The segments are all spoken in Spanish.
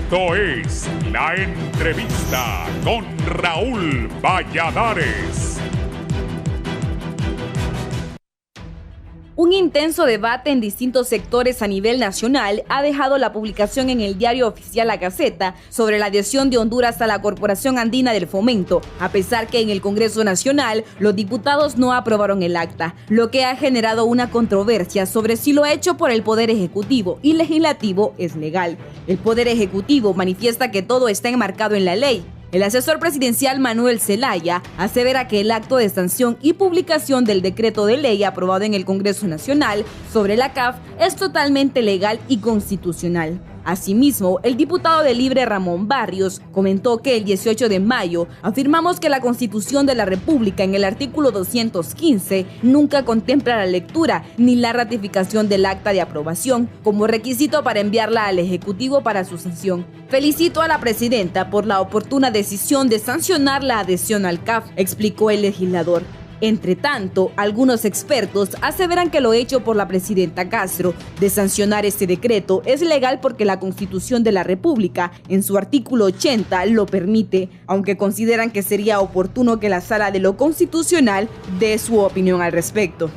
Esto es La Entrevista con Raúl Valladares. Un intenso debate en distintos sectores a nivel nacional ha dejado la publicación en el diario oficial La Gaceta sobre la adhesión de Honduras a la Corporación Andina del Fomento, a pesar que en el Congreso Nacional los diputados no aprobaron el acta, lo que ha generado una controversia sobre si lo hecho por el Poder Ejecutivo y Legislativo es legal. El Poder Ejecutivo manifiesta que todo está enmarcado en la ley. El asesor presidencial Manuel Zelaya asevera que el acto de sanción y publicación del decreto de ley aprobado en el Congreso Nacional sobre la CAF es totalmente legal y constitucional. Asimismo, el diputado de Libre Ramón Barrios comentó que el 18 de mayo afirmamos que la Constitución de la República en el artículo 215 nunca contempla la lectura ni la ratificación del acta de aprobación como requisito para enviarla al Ejecutivo para su sanción. Felicito a la presidenta por la oportuna decisión de sancionar la adhesión al CAF, explicó el legislador. Entre tanto, algunos expertos aseveran que lo hecho por la presidenta Castro de sancionar este decreto es legal porque la Constitución de la República, en su artículo 80, lo permite, aunque consideran que sería oportuno que la Sala de lo Constitucional dé su opinión al respecto.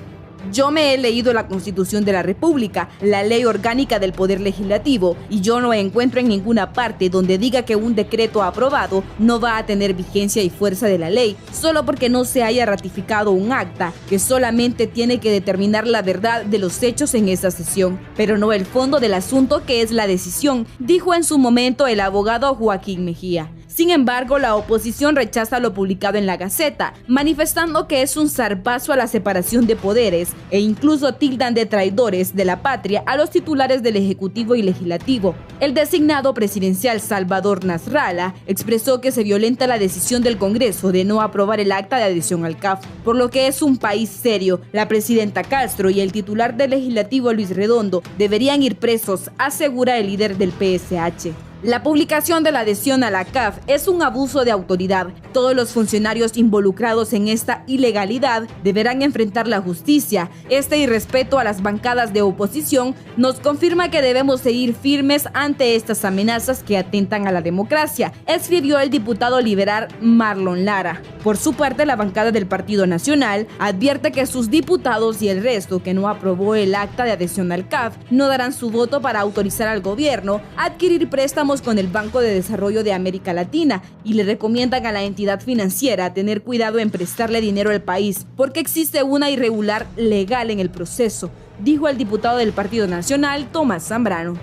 Yo me he leído la Constitución de la República, la Ley Orgánica del Poder Legislativo, y yo no encuentro en ninguna parte donde diga que un decreto aprobado no va a tener vigencia y fuerza de la ley, solo porque no se haya ratificado un acta que solamente tiene que determinar la verdad de los hechos en esa sesión, pero no el fondo del asunto que es la decisión, dijo en su momento el abogado Joaquín Mejía. Sin embargo, la oposición rechaza lo publicado en La Gaceta, manifestando que es un zarpazo a la separación de poderes e incluso tildan de traidores de la patria a los titulares del Ejecutivo y Legislativo. El designado presidencial Salvador Nasralla expresó que se violenta la decisión del Congreso de no aprobar el acta de adhesión al CAF, por lo que es un país serio. La presidenta Castro y el titular del Legislativo Luis Redondo deberían ir presos, asegura el líder del PSH. La publicación de la adhesión a la CAF es un abuso de autoridad. Todos los funcionarios involucrados en esta ilegalidad deberán enfrentar la justicia. Este irrespeto a las bancadas de oposición nos confirma que debemos seguir firmes ante estas amenazas que atentan a la democracia, escribió el diputado liberal Marlon Lara. Por su parte, la bancada del Partido Nacional advierte que sus diputados y el resto que no aprobó el acta de adhesión al CAF no darán su voto para autorizar al gobierno a adquirir préstamos con el Banco de Desarrollo de América Latina y le recomiendan a la entidad financiera tener cuidado en prestarle dinero al país porque existe una irregular legal en el proceso, dijo el diputado del Partido Nacional Tomás Zambrano.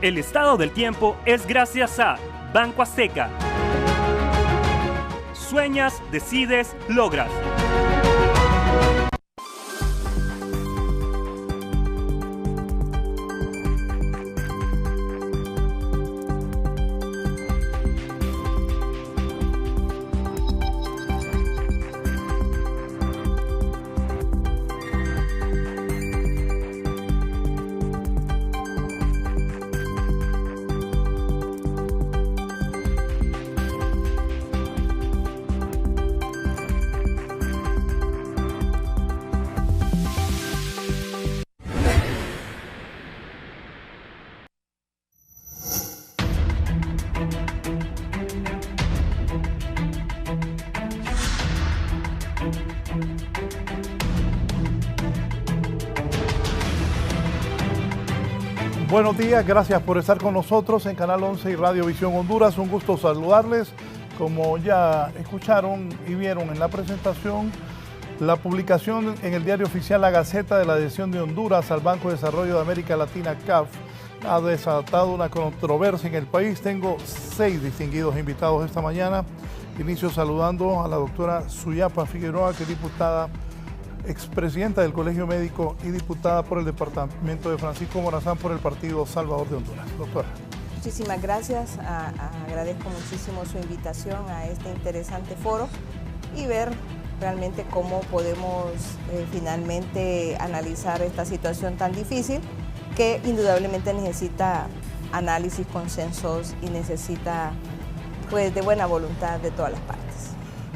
El estado del tiempo es gracias a Banco Azteca. Sueñas, decides, logras. Buenos días, gracias por estar con nosotros en Canal 11 y Radio Visión Honduras. Un gusto saludarles. Como ya escucharon y vieron en la presentación, la publicación en el diario oficial La Gaceta de la adhesión de Honduras al Banco de Desarrollo de América Latina, CAF, ha desatado una controversia en el país. Tengo 6 distinguidos invitados esta mañana. Inicio saludando a la doctora Suyapa Figueroa, que es diputada, expresidenta del Colegio Médico y diputada por el departamento de Francisco Morazán por el Partido Salvador de Honduras. Doctora. Muchísimas gracias, agradezco muchísimo su invitación a este interesante foro y ver realmente cómo podemos finalmente analizar esta situación tan difícil que indudablemente necesita análisis, consensos y necesita pues de buena voluntad de todas las partes.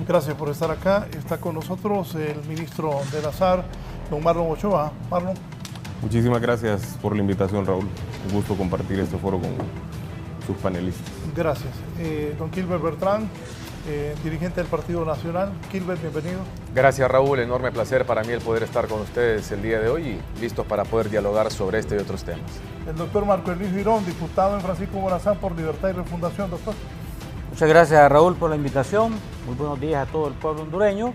Gracias por estar acá. Está con nosotros el ministro de la SAR, don Marlon Ochoa. Marlon. Muchísimas gracias por la invitación, Raúl. Un gusto compartir este foro con sus panelistas. Gracias. Don Kilber Bertrán, dirigente del Partido Nacional. Kilber, bienvenido. Gracias, Raúl. Enorme placer para mí el poder estar con ustedes el día de hoy y listos para poder dialogar sobre este y otros temas. El doctor Marco Elías Girón, diputado en Francisco Morazán por Libertad y Refundación. Doctor. Muchas gracias, Raúl, por la invitación. Muy buenos días a todo el pueblo hondureño.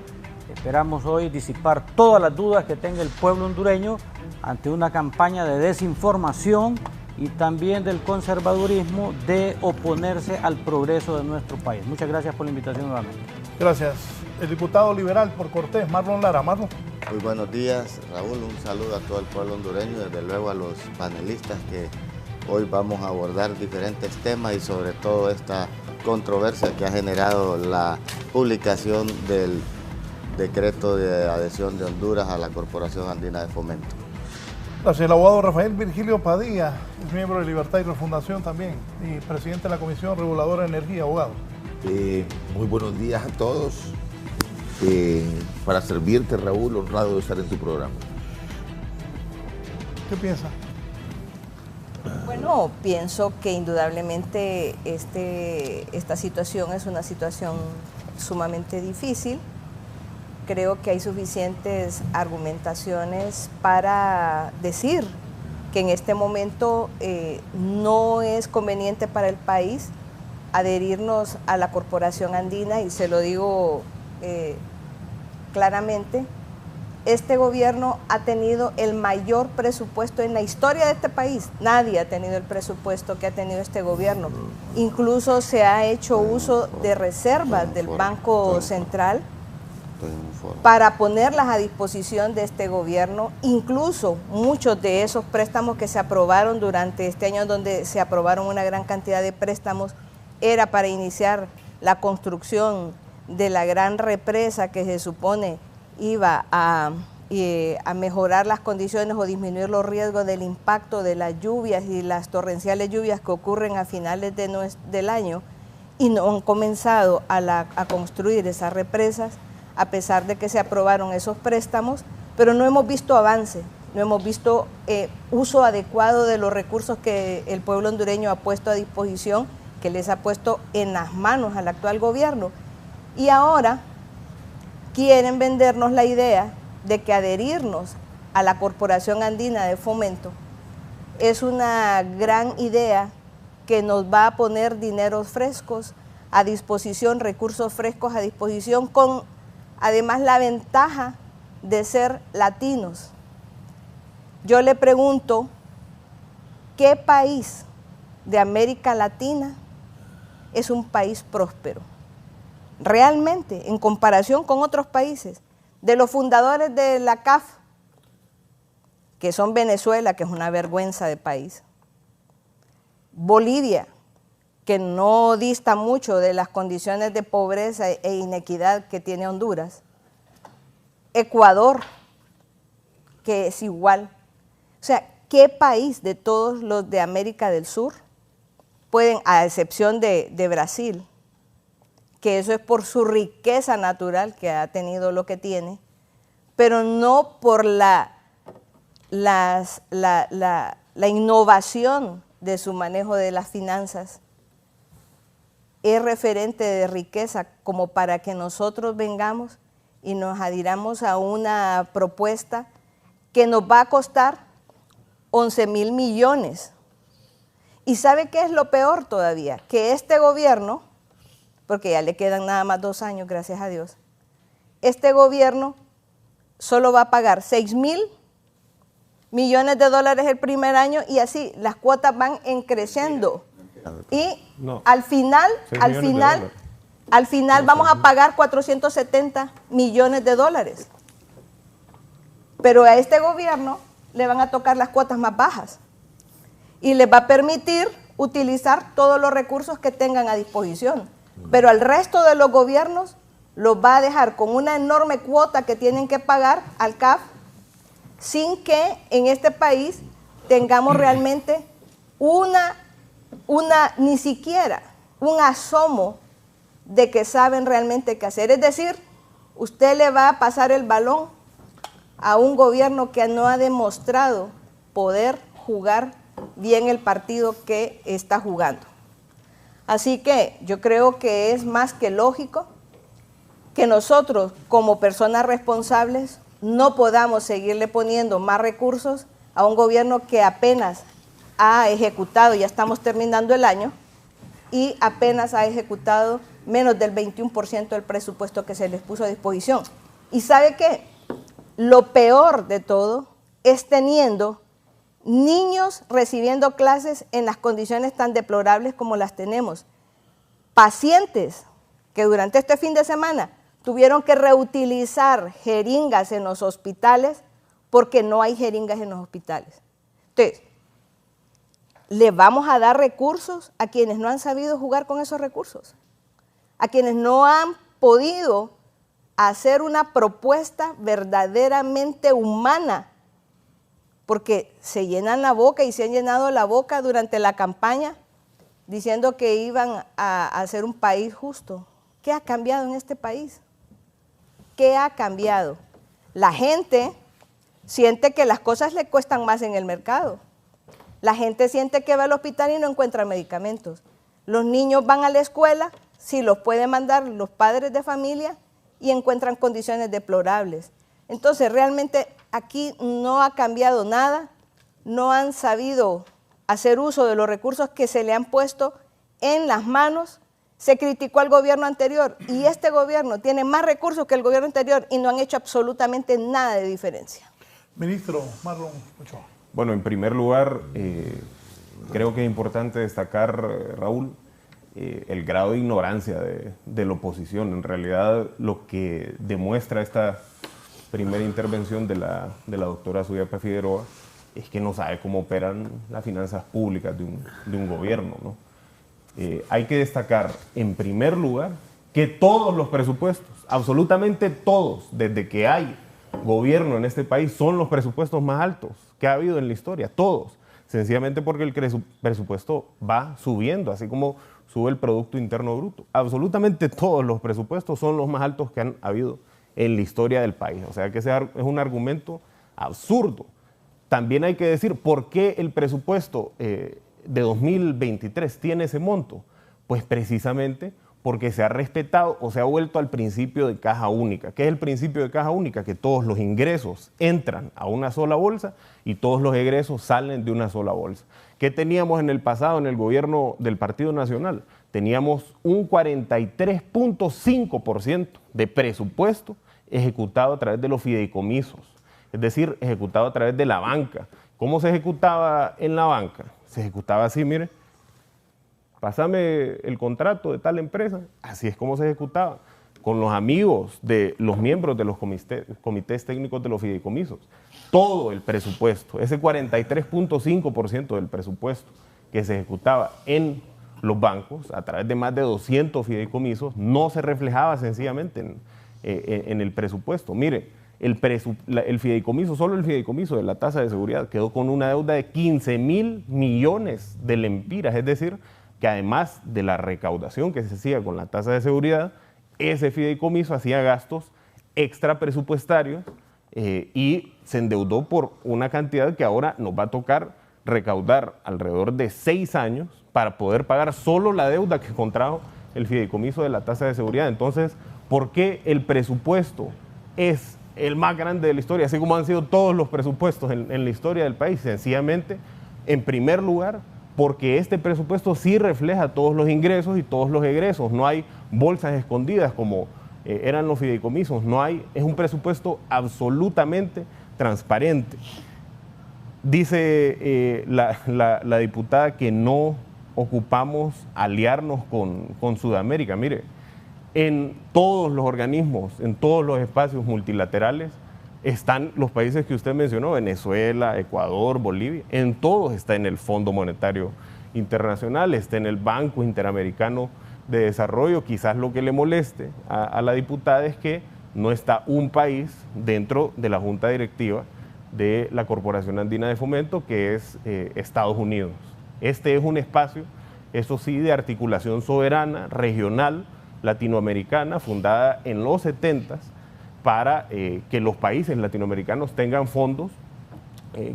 Esperamos hoy disipar todas las dudas que tenga el pueblo hondureño ante una campaña de desinformación y también del conservadurismo de oponerse al progreso de nuestro país. Muchas gracias por la invitación nuevamente. Gracias. El diputado liberal por Cortés, Marlon Lara. Marlon. Muy buenos días, Raúl. Un saludo a todo el pueblo hondureño, desde luego a los panelistas que hoy vamos a abordar diferentes temas y sobre todo esta controversia que ha generado la publicación del decreto de adhesión de Honduras a la Corporación Andina de Fomento. Gracias. El abogado Rafael Virgilio Padilla es miembro de Libertad y Refundación también y presidente de la Comisión Reguladora de Energía, abogado. Muy buenos días a todos. Para servirte, Raúl, honrado de estar en tu programa. ¿Qué piensa? Bueno, pienso que indudablemente esta situación es una situación sumamente difícil. Creo que hay suficientes argumentaciones para decir que en este momento no es conveniente para el país adherirnos a la Corporación Andina, y se lo digo claramente. Este gobierno ha tenido el mayor presupuesto en la historia de este país. Nadie ha tenido el presupuesto que ha tenido este gobierno. Incluso se ha hecho uso de reservas del Banco Central para ponerlas a disposición de este gobierno. Incluso muchos de esos préstamos que se aprobaron durante este año, donde se aprobaron una gran cantidad de préstamos, era para iniciar la construcción de la gran represa que se supone iba a mejorar las condiciones o disminuir los riesgos del impacto de las lluvias y las torrenciales lluvias que ocurren a finales del año, y no han comenzado a construir esas represas, a pesar de que se aprobaron esos préstamos, pero no hemos visto avance, no hemos visto uso adecuado de los recursos que el pueblo hondureño ha puesto a disposición, que les ha puesto en las manos al actual gobierno. Y ahora quieren vendernos la idea de que adherirnos a la Corporación Andina de Fomento es una gran idea que nos va a poner dineros frescos a disposición, recursos frescos a disposición, con además la ventaja de ser latinos. Yo le pregunto, ¿qué país de América Latina es un país próspero? Realmente, en comparación con otros países, de los fundadores de la CAF, que son Venezuela, que es una vergüenza de país, Bolivia, que no dista mucho de las condiciones de pobreza e inequidad que tiene Honduras, Ecuador, que es igual. O sea, ¿qué país de todos los de América del Sur pueden, a excepción de Brasil, que eso es por su riqueza natural, que ha tenido lo que tiene, pero no por la innovación de su manejo de las finanzas, es referente de riqueza como para que nosotros vengamos y nos adhiramos a una propuesta que nos va a costar 11,000 millones? ¿Y sabe qué es lo peor todavía? Que este gobierno, porque ya le quedan nada más 2 años, gracias a Dios, este gobierno solo va a pagar 6,000 millones de dólares el primer año, y así las cuotas van creciendo. Y al final vamos a pagar 470 millones de dólares. Pero a este gobierno le van a tocar las cuotas más bajas y les va a permitir utilizar todos los recursos que tengan a disposición. Pero al resto de los gobiernos los va a dejar con una enorme cuota que tienen que pagar al CAF, sin que en este país tengamos realmente ni siquiera un asomo de que saben realmente qué hacer. Es decir, usted le va a pasar el balón a un gobierno que no ha demostrado poder jugar bien el partido que está jugando. Así que yo creo que es más que lógico que nosotros, como personas responsables, no podamos seguirle poniendo más recursos a un gobierno que apenas ha ejecutado, ya estamos terminando el año, y apenas ha ejecutado menos del 21% del presupuesto que se les puso a disposición. ¿Y sabe qué? Lo peor de todo es teniendo niños recibiendo clases en las condiciones tan deplorables como las tenemos. Pacientes que durante este fin de semana tuvieron que reutilizar jeringas en los hospitales porque no hay jeringas en los hospitales. Entonces, ¿le vamos a dar recursos a quienes no han sabido jugar con esos recursos? A quienes no han podido hacer una propuesta verdaderamente humana, porque se llenan la boca y se han llenado la boca durante la campaña diciendo que iban a hacer un país justo. ¿Qué ha cambiado en este país? ¿Qué ha cambiado? La gente siente que las cosas le cuestan más en el mercado. La gente siente que va al hospital y no encuentra medicamentos. Los niños van a la escuela, si los pueden mandar los padres de familia, y encuentran condiciones deplorables. Entonces, realmente aquí no ha cambiado nada, no han sabido hacer uso de los recursos que se le han puesto en las manos. Se criticó al gobierno anterior y este gobierno tiene más recursos que el gobierno anterior y no han hecho absolutamente nada de diferencia. Ministro Marlon Ochoa. Bueno, en primer lugar, creo que es importante destacar, Raúl, el grado de ignorancia de la oposición. En realidad, lo que demuestra esta primera intervención de la doctora Suyapa Figueroa es que no sabe cómo operan las finanzas públicas de un gobierno, ¿no? Hay que destacar, en primer lugar, que todos los presupuestos, absolutamente todos, desde que hay gobierno en este país, son los presupuestos más altos que ha habido en la historia, todos. Sencillamente porque el presupuesto va subiendo, así como sube el Producto Interno Bruto. Absolutamente todos los presupuestos son los más altos que han habido en la historia del país. O sea que ese es un argumento absurdo. También hay que decir por qué el presupuesto de 2023 tiene ese monto. Pues precisamente porque se ha respetado o se ha vuelto al principio de caja única. ¿Qué es el principio de caja única? Que todos los ingresos entran a una sola bolsa y todos los egresos salen de una sola bolsa. ¿Qué teníamos en el pasado en el gobierno del Partido Nacional? Teníamos un 43.5% de presupuesto ejecutado a través de los fideicomisos, es decir, ejecutado a través de la banca. ¿Cómo se ejecutaba en la banca? Se ejecutaba así, mire, pásame el contrato de tal empresa, así es como se ejecutaba, con los amigos de los miembros de los comités técnicos de los fideicomisos. Todo el presupuesto, ese 43.5% del presupuesto que se ejecutaba en los bancos a través de más de 200 fideicomisos, no se reflejaba sencillamente en el presupuesto. Mire, el fideicomiso, solo el fideicomiso de la tasa de seguridad quedó con una deuda de 15.000 millones de lempiras, es decir, que además de la recaudación que se hacía con la tasa de seguridad, ese fideicomiso hacía gastos extra presupuestarios y se endeudó por una cantidad que ahora nos va a tocar recaudar alrededor de 6 años para poder pagar solo la deuda que contrajo el fideicomiso de la tasa de seguridad. Entonces, ¿por qué el presupuesto es el más grande de la historia, así como han sido todos los presupuestos en la historia del país? Sencillamente, en primer lugar, porque este presupuesto sí refleja todos los ingresos y todos los egresos. No hay bolsas escondidas como eran los fideicomisos. Es un presupuesto absolutamente transparente. Dice la diputada que no ocupamos aliarnos con Sudamérica. Mire, en todos los organismos, en todos los espacios multilaterales, están los países que usted mencionó, Venezuela, Ecuador, Bolivia, en todos está en el Fondo Monetario Internacional, está en el Banco Interamericano de Desarrollo. Quizás lo que le moleste a la diputada es que no está un país dentro de la Junta Directiva de la Corporación Andina de Fomento, que es Estados Unidos. Este es un espacio, eso sí, de articulación soberana, regional, latinoamericana, fundada en los 70s para que los países latinoamericanos tengan fondos,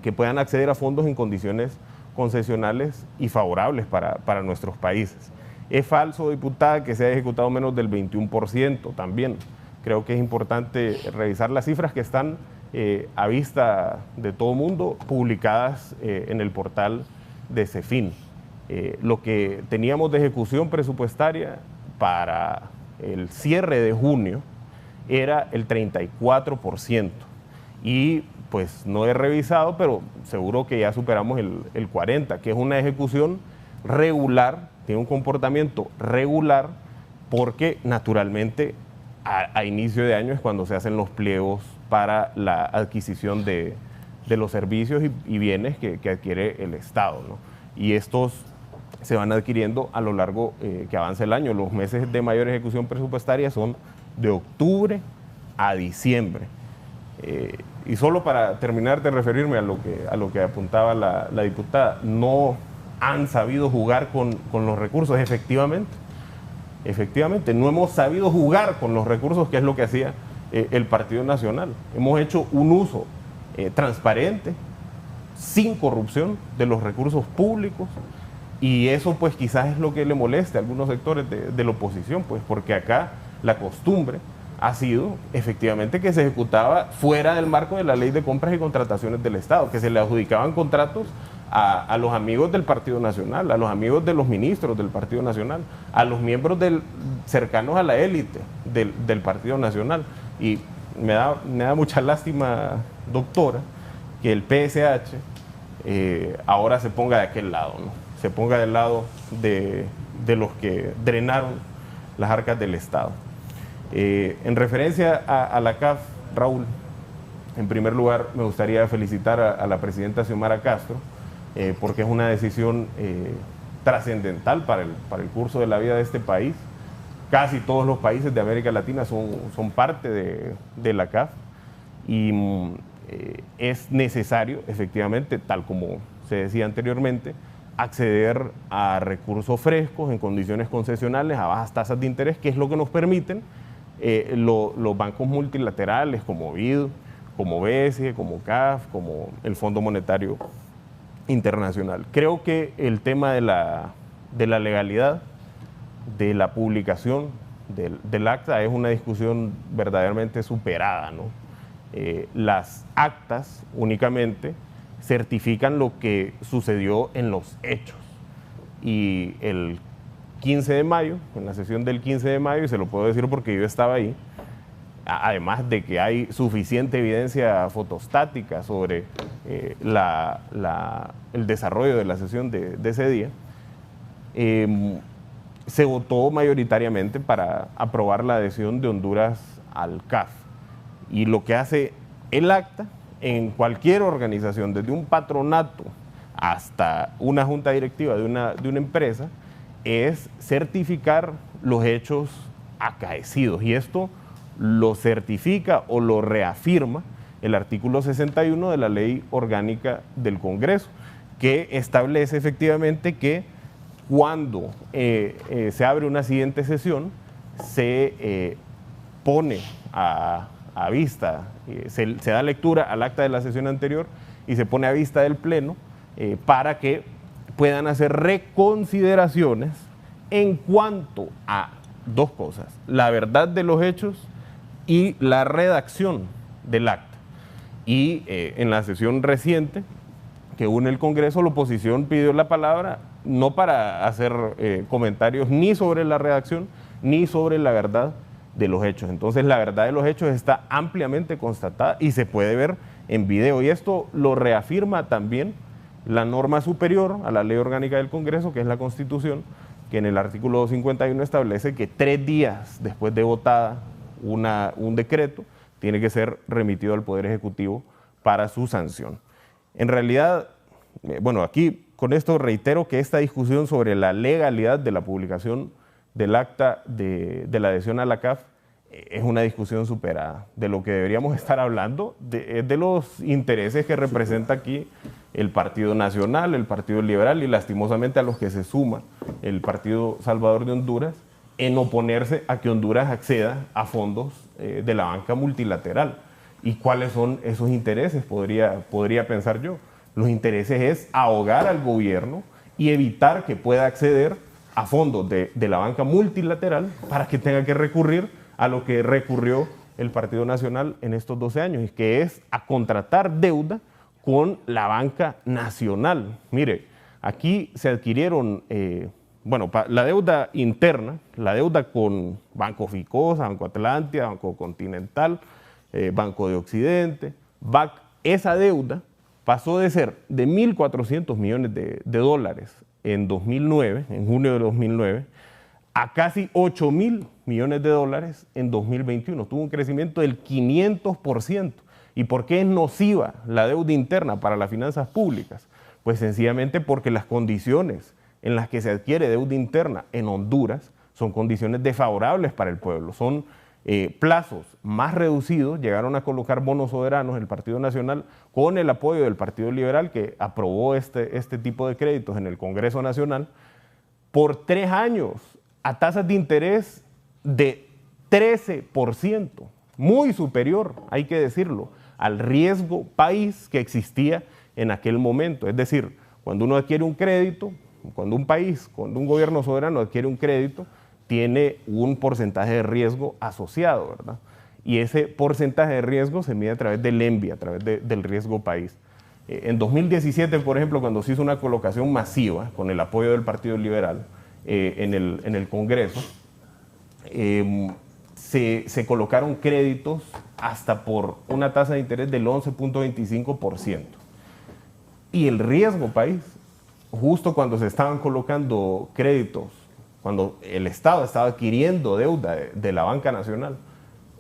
que puedan acceder a fondos en condiciones concesionales y favorables para nuestros países. Es falso, diputada, que se haya ejecutado menos del 21% también. Creo que es importante revisar las cifras que están a vista de todo mundo, publicadas en el portal de CEFIN. Lo que teníamos de ejecución presupuestaria para el cierre de junio era el 34%. Y pues no he revisado, pero seguro que ya superamos el 40%, que es una ejecución regular, tiene un comportamiento regular, porque naturalmente a inicio de año es cuando se hacen los pliegos para la adquisición de los servicios y bienes que adquiere el Estado, ¿no? Y estos se van adquiriendo a lo largo que avanza el año. Los meses de mayor ejecución presupuestaria son de octubre a diciembre. Y solo para terminar de referirme a lo que apuntaba la diputada, no han sabido jugar con los recursos, efectivamente, no hemos sabido jugar con los recursos, que es lo que hacía el Partido Nacional. Hemos hecho un uso transparente, sin corrupción, de los recursos públicos, y eso pues quizás es lo que le molesta a algunos sectores de la oposición, pues porque acá la costumbre ha sido efectivamente que se ejecutaba fuera del marco de la Ley de Compras y Contrataciones del Estado, que se le adjudicaban contratos a los amigos del Partido Nacional, a los amigos de los ministros del Partido Nacional, a los miembros cercanos a la élite del Partido Nacional. Y me da mucha lástima, doctora, que el PSH ahora se ponga de aquel lado, ¿no? Se ponga del lado de los que drenaron las arcas del Estado. En referencia a la CAF, Raúl, en primer lugar me gustaría felicitar a la presidenta Xiomara Castro, porque es una decisión trascendental para el curso de la vida de este país. Casi todos los países de América Latina son parte de la CAF, y es necesario, efectivamente, tal como se decía anteriormente, acceder a recursos frescos en condiciones concesionales a bajas tasas de interés, que es lo que nos permiten los bancos multilaterales como BID, como BESIE, como CAF, como el Fondo Monetario Internacional. Creo que el tema de la legalidad de la publicación del acta es una discusión verdaderamente superada, ¿no? Las actas únicamente certifican lo que sucedió en los hechos, y el 15 de mayo, en la sesión del 15 de mayo, y se lo puedo decir porque yo estaba ahí, además de que hay suficiente evidencia fotostática sobre el desarrollo de la sesión de ese día, se votó mayoritariamente para aprobar la adhesión de Honduras al CAF. Y lo que hace el acta en cualquier organización, desde un patronato hasta una junta directiva de una empresa, es certificar los hechos acaecidos. Y esto lo certifica o lo reafirma el artículo 61 de la Ley Orgánica del Congreso, que establece efectivamente que cuando se abre una siguiente sesión, se pone a vista, se da lectura al acta de la sesión anterior y se pone a vista del Pleno para que puedan hacer reconsideraciones en cuanto a dos cosas: la verdad de los hechos y la redacción del acta. Y en la sesión reciente que hubo en el Congreso, la oposición pidió la palabra no para hacer comentarios ni sobre la redacción ni sobre la verdad de los hechos. Entonces la verdad de los hechos está ampliamente constatada y se puede ver en video, y esto lo reafirma también la norma superior a la Ley Orgánica del Congreso, que es la Constitución, que en el artículo 51 establece que 3 días después de votada un decreto tiene que ser remitido al Poder Ejecutivo para su sanción. En realidad, bueno, aquí con esto reitero que esta discusión sobre la legalidad de la publicación del acta de la adhesión a la CAF es una discusión superada. De lo que deberíamos estar hablando es de los intereses que representa aquí el Partido Nacional, el Partido Liberal y lastimosamente a los que se suma el Partido Salvador de Honduras, en oponerse a que Honduras acceda a fondos de la banca multilateral. ¿Y cuáles son esos intereses? Podría pensar yo. Los intereses es ahogar al gobierno y evitar que pueda acceder a fondos de la banca multilateral para que tenga que recurrir a lo que recurrió el Partido Nacional en estos 12 años, y que es a contratar deuda con la banca nacional. Mire, aquí se adquirieron, la deuda interna, la deuda con Banco Ficosa, Banco Atlántida, Banco Continental, Banco de Occidente, BAC, esa deuda pasó de ser de 1.400 millones de dólares en 2009, en junio de 2009, a casi 8.000 millones de dólares en 2021. Tuvo un crecimiento del 500%. ¿Y por qué es nociva la deuda interna para las finanzas públicas? Pues sencillamente porque las condiciones en las que se adquiere deuda interna en Honduras son condiciones desfavorables para el pueblo. Son plazos más reducidos. Llegaron a colocar bonos soberanos el Partido Nacional con el apoyo del Partido Liberal, que aprobó este tipo de créditos en el Congreso Nacional, por 3 años a tasas de interés de 13%, muy superior, hay que decirlo, al riesgo país que existía en aquel momento. Es decir, cuando uno adquiere un crédito, cuando un gobierno soberano adquiere un crédito, tiene un porcentaje de riesgo asociado, ¿verdad? Y ese porcentaje de riesgo se mide a través del ENVI, a través del riesgo país. En 2017, por ejemplo, cuando se hizo una colocación masiva con el apoyo del Partido Liberal en el Congreso, se colocaron créditos hasta por una tasa de interés del 11.25%. Y el riesgo país, justo cuando se estaban colocando créditos, cuando el Estado estaba adquiriendo deuda de la banca nacional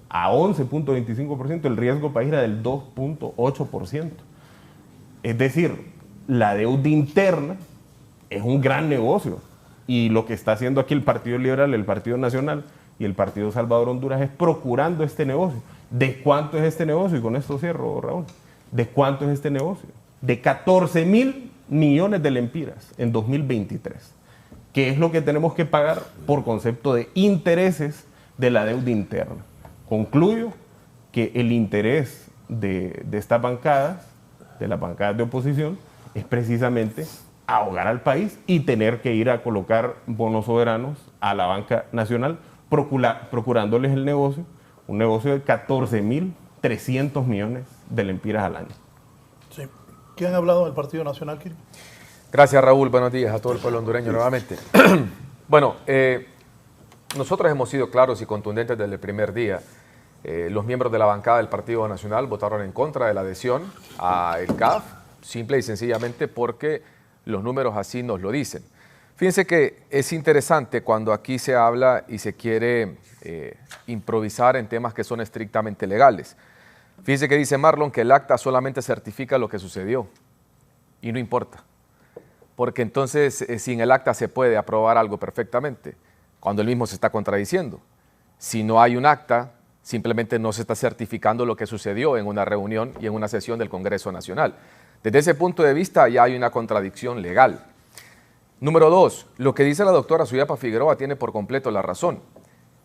a 11.25%, el riesgo país era del 2.8%. Es decir, la deuda interna es un gran negocio, y lo que está haciendo aquí el Partido Liberal, el Partido Nacional y el Partido Salvador Honduras es procurando este negocio. ¿De cuánto es este negocio? Y con esto cierro, Raúl. ¿De cuánto es este negocio? De 14.000 millones de lempiras en 2023. ¿Qué es lo que tenemos que pagar por concepto de intereses de la deuda interna? Concluyo que el interés de estas bancadas, de las bancadas de oposición, es precisamente ahogar al país y tener que ir a colocar bonos soberanos a la banca nacional, procurándoles el negocio, un negocio de 14.300 millones de lempiras al año. Sí. ¿Qué han hablado del Partido Nacional, Kiri? Gracias, Raúl. Buenos días a todo el pueblo hondureño nuevamente. Bueno, nosotros hemos sido claros y contundentes desde el primer día. Los miembros de la bancada del Partido Nacional votaron en contra de la adhesión al CAF, simple y sencillamente porque los números así nos lo dicen. Fíjense que es interesante cuando aquí se habla y se quiere improvisar en temas que son estrictamente legales. Fíjense que dice Marlon que el acta solamente certifica lo que sucedió y no importa. Porque entonces sin el acta se puede aprobar algo perfectamente, cuando el mismo se está contradiciendo. Si no hay un acta, simplemente no se está certificando lo que sucedió en una reunión y en una sesión del Congreso Nacional. Desde ese punto de vista ya hay una contradicción legal. Número 2, lo que dice la doctora Suyapa Figueroa tiene por completo la razón.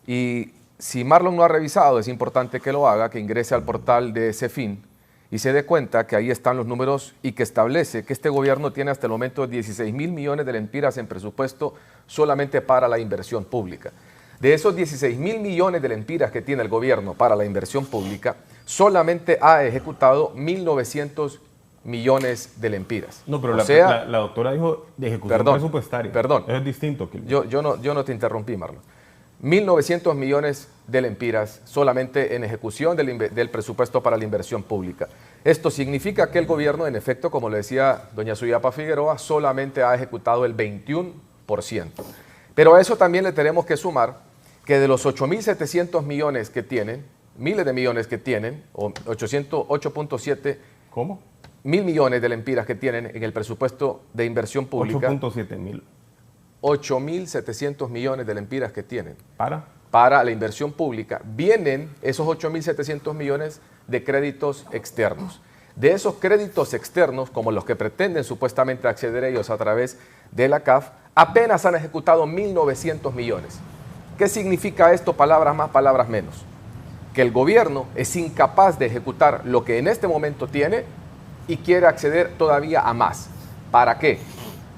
Y si Marlon no ha revisado, es importante que lo haga, que ingrese al portal de CEFIN y se dé cuenta que ahí están los números y que establece que este gobierno tiene hasta el momento 16.000 millones de lempiras en presupuesto solamente para la inversión pública. De esos 16.000 millones de lempiras que tiene el gobierno para la inversión pública, solamente ha ejecutado 1.900 millones de lempiras. No, pero la doctora dijo de ejecución presupuestaria. Perdón. Eso es distinto. Yo no te interrumpí, Marlon. 1.900 millones de lempiras solamente en ejecución del presupuesto para la inversión pública. Esto significa que el gobierno, en efecto, como le decía doña Suyapa Figueroa, solamente ha ejecutado el 21%. Pero a eso también le tenemos que sumar que de los 8.700 millones que tienen, miles de millones que tienen, o 8.7... ¿Cómo? 1.000 millones de lempiras que tienen en el presupuesto de inversión pública. 8.7 mil. 8.700 millones de lempiras que tienen. Para la inversión pública, vienen esos 8.700 millones de créditos externos. De esos créditos externos, como los que pretenden supuestamente acceder ellos a través de la CAF, apenas han ejecutado 1.900 millones. ¿Qué significa esto? Palabras más, palabras menos. Que el gobierno es incapaz de ejecutar lo que en este momento tiene y quiere acceder todavía a más. ¿Para qué?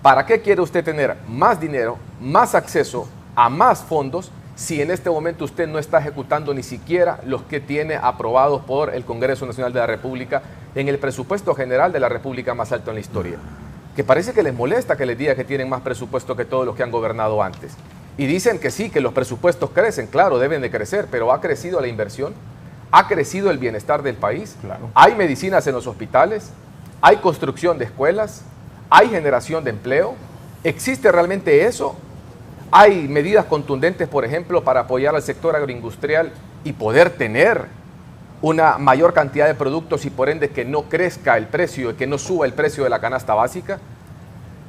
¿Para qué quiere usted tener más dinero, más acceso a más fondos si en este momento usted no está ejecutando ni siquiera los que tiene aprobados por el Congreso Nacional de la República en el presupuesto general de la República más alto en la historia? Que parece que les molesta que les diga que tienen más presupuesto que todos los que han gobernado antes. Y dicen que sí, que los presupuestos crecen, claro, deben de crecer, pero ¿ha crecido la inversión? ¿Ha crecido el bienestar del país? Claro. ¿Hay medicinas en los hospitales? ¿Hay construcción de escuelas? ¿Hay generación de empleo? ¿Existe realmente eso? ¿Hay medidas contundentes, por ejemplo, para apoyar al sector agroindustrial y poder tener una mayor cantidad de productos y por ende que no crezca el precio y que no suba el precio de la canasta básica?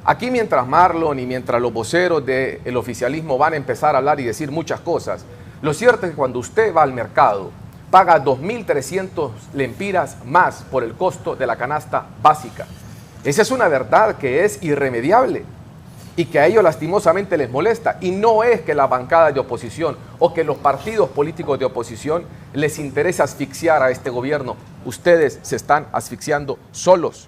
Aquí mientras Marlon y mientras los voceros del oficialismo van a empezar a hablar y decir muchas cosas, lo cierto es que cuando usted va al mercado, paga 2.300 lempiras más por el costo de la canasta básica. Esa es una verdad que es irremediable y que a ellos lastimosamente les molesta. Y no es que la bancada de oposición o que los partidos políticos de oposición les interesa asfixiar a este gobierno. Ustedes se están asfixiando solos.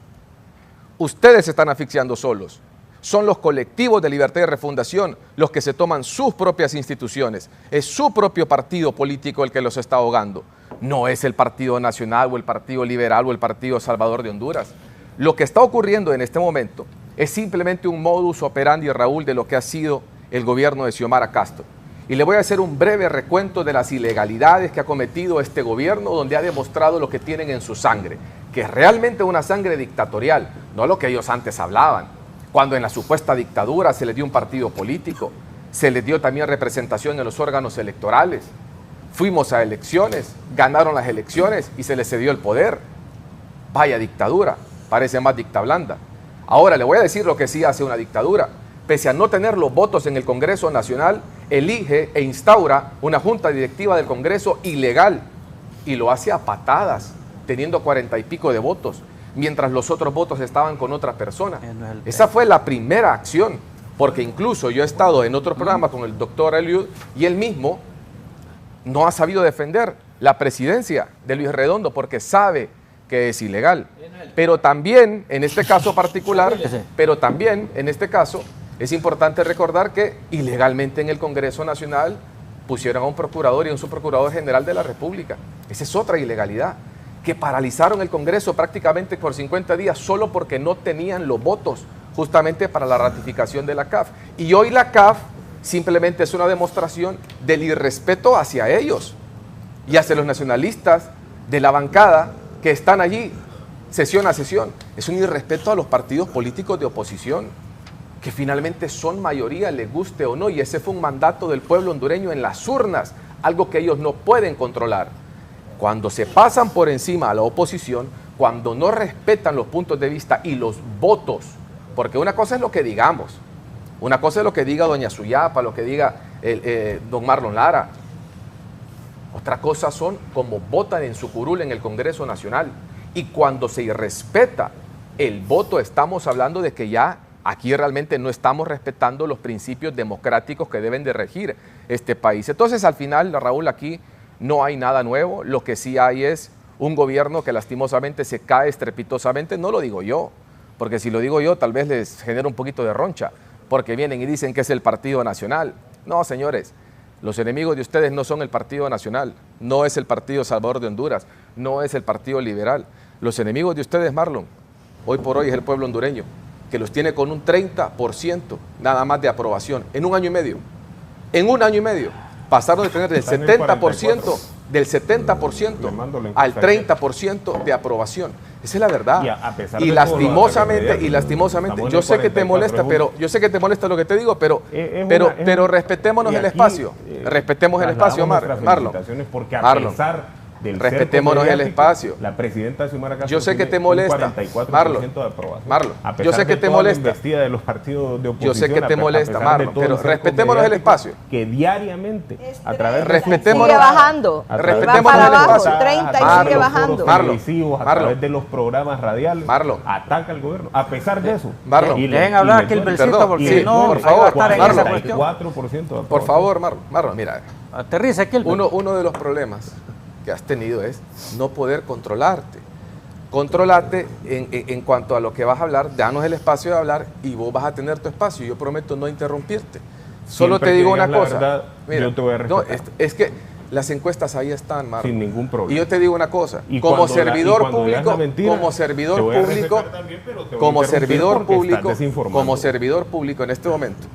Ustedes se están asfixiando solos. Son los colectivos de Libertad y Refundación los que se toman sus propias instituciones. Es su propio partido político el que los está ahogando. No es el Partido Nacional o el Partido Liberal o el Partido Salvador de Honduras. Lo que está ocurriendo en este momento es simplemente un modus operandi, Raúl, de lo que ha sido el gobierno de Xiomara Castro. Y le voy a hacer un breve recuento de las ilegalidades que ha cometido este gobierno, donde ha demostrado lo que tienen en su sangre, que es realmente una sangre dictatorial, no lo que ellos antes hablaban. Cuando en la supuesta dictadura se les dio un partido político, se les dio también representación en los órganos electorales. Fuimos a elecciones, ganaron las elecciones y se les cedió el poder. Vaya dictadura, parece más dicta blanda. Ahora le voy a decir lo que sí hace una dictadura. Pese a no tener los votos en el Congreso Nacional, elige e instaura una junta directiva del Congreso ilegal y lo hace a patadas, teniendo 40 y pico de votos, mientras los otros votos estaban con otra persona. Esa fue la primera acción, porque incluso yo he estado en otro programa con el doctor Eliud y él mismo no ha sabido defender la presidencia de Luis Redondo porque sabe que es ilegal. Pero también, en este caso particular, es importante recordar que ilegalmente en el Congreso Nacional pusieron a un procurador y a un subprocurador general de la República. Esa es otra ilegalidad, que paralizaron el Congreso prácticamente por 50 días solo porque no tenían los votos justamente para la ratificación de la CAF. Y hoy la CAF simplemente es una demostración del irrespeto hacia ellos y hacia los nacionalistas de la bancada que están allí sesión a sesión. Es un irrespeto a los partidos políticos de oposición, que finalmente son mayoría, les guste o no, y ese fue un mandato del pueblo hondureño en las urnas, algo que ellos no pueden controlar. Cuando se pasan por encima a la oposición, cuando no respetan los puntos de vista y los votos, porque una cosa es lo que digamos, una cosa es lo que diga doña Suyapa, lo que diga don Marlon Lara, otra cosa son como votan en su curul en el Congreso Nacional. Y cuando se irrespeta el voto, estamos hablando de que ya aquí realmente no estamos respetando los principios democráticos que deben de regir este país. Entonces, al final, Raúl, aquí no hay nada nuevo. Lo que sí hay es un gobierno que lastimosamente se cae estrepitosamente. No lo digo yo, porque si lo digo yo tal vez les genera un poquito de roncha, porque vienen y dicen que es el Partido Nacional. No, señores, los enemigos de ustedes no son el Partido Nacional, no es el Partido Salvador de Honduras, no es el Partido Liberal. Los enemigos de ustedes, Marlon, hoy por hoy es el pueblo hondureño, que los tiene con un 30% nada más de aprobación en un año y medio. En un año y medio pasaron de tener del 70% al 30% de aprobación. Esa es la verdad. Y lastimosamente, yo sé que te molesta, pero yo sé que te molesta lo que te digo, pero respetémonos el espacio. Respetemos el espacio, Marlon. Porque a pesar Respetémonos el espacio. La presidenta Xiomara Castro yo sé que te tiene molesta, un 44% de aprobación. Marlon, a pesar yo sé que de te toda molesta. La investida de los partidos de oposición, yo sé que te molesta, Marlon, pero respetémonos el espacio. Que diariamente, a través de respetémonos, sigue bajando. Respetémonos para el abajo, espacio. 30 y a sigue bajando. A través de los programas radiales, ataca al gobierno. A pesar de eso, dejen hablar aquí el versito porque si no, por favor, por favor, Marlon, mira, aterriza aquí el uno de los problemas que has tenido es no poder controlarte. Controlate en cuanto a lo que vas a hablar, danos el espacio de hablar y vos vas a tener tu espacio. Yo prometo no interrumpirte. Solo te digo una cosa. Verdad, mira, yo te voy a respetar. No, es que las encuestas ahí están, Marlon. Sin ningún problema. Y yo te digo una cosa, como servidor público, como servidor público en este momento,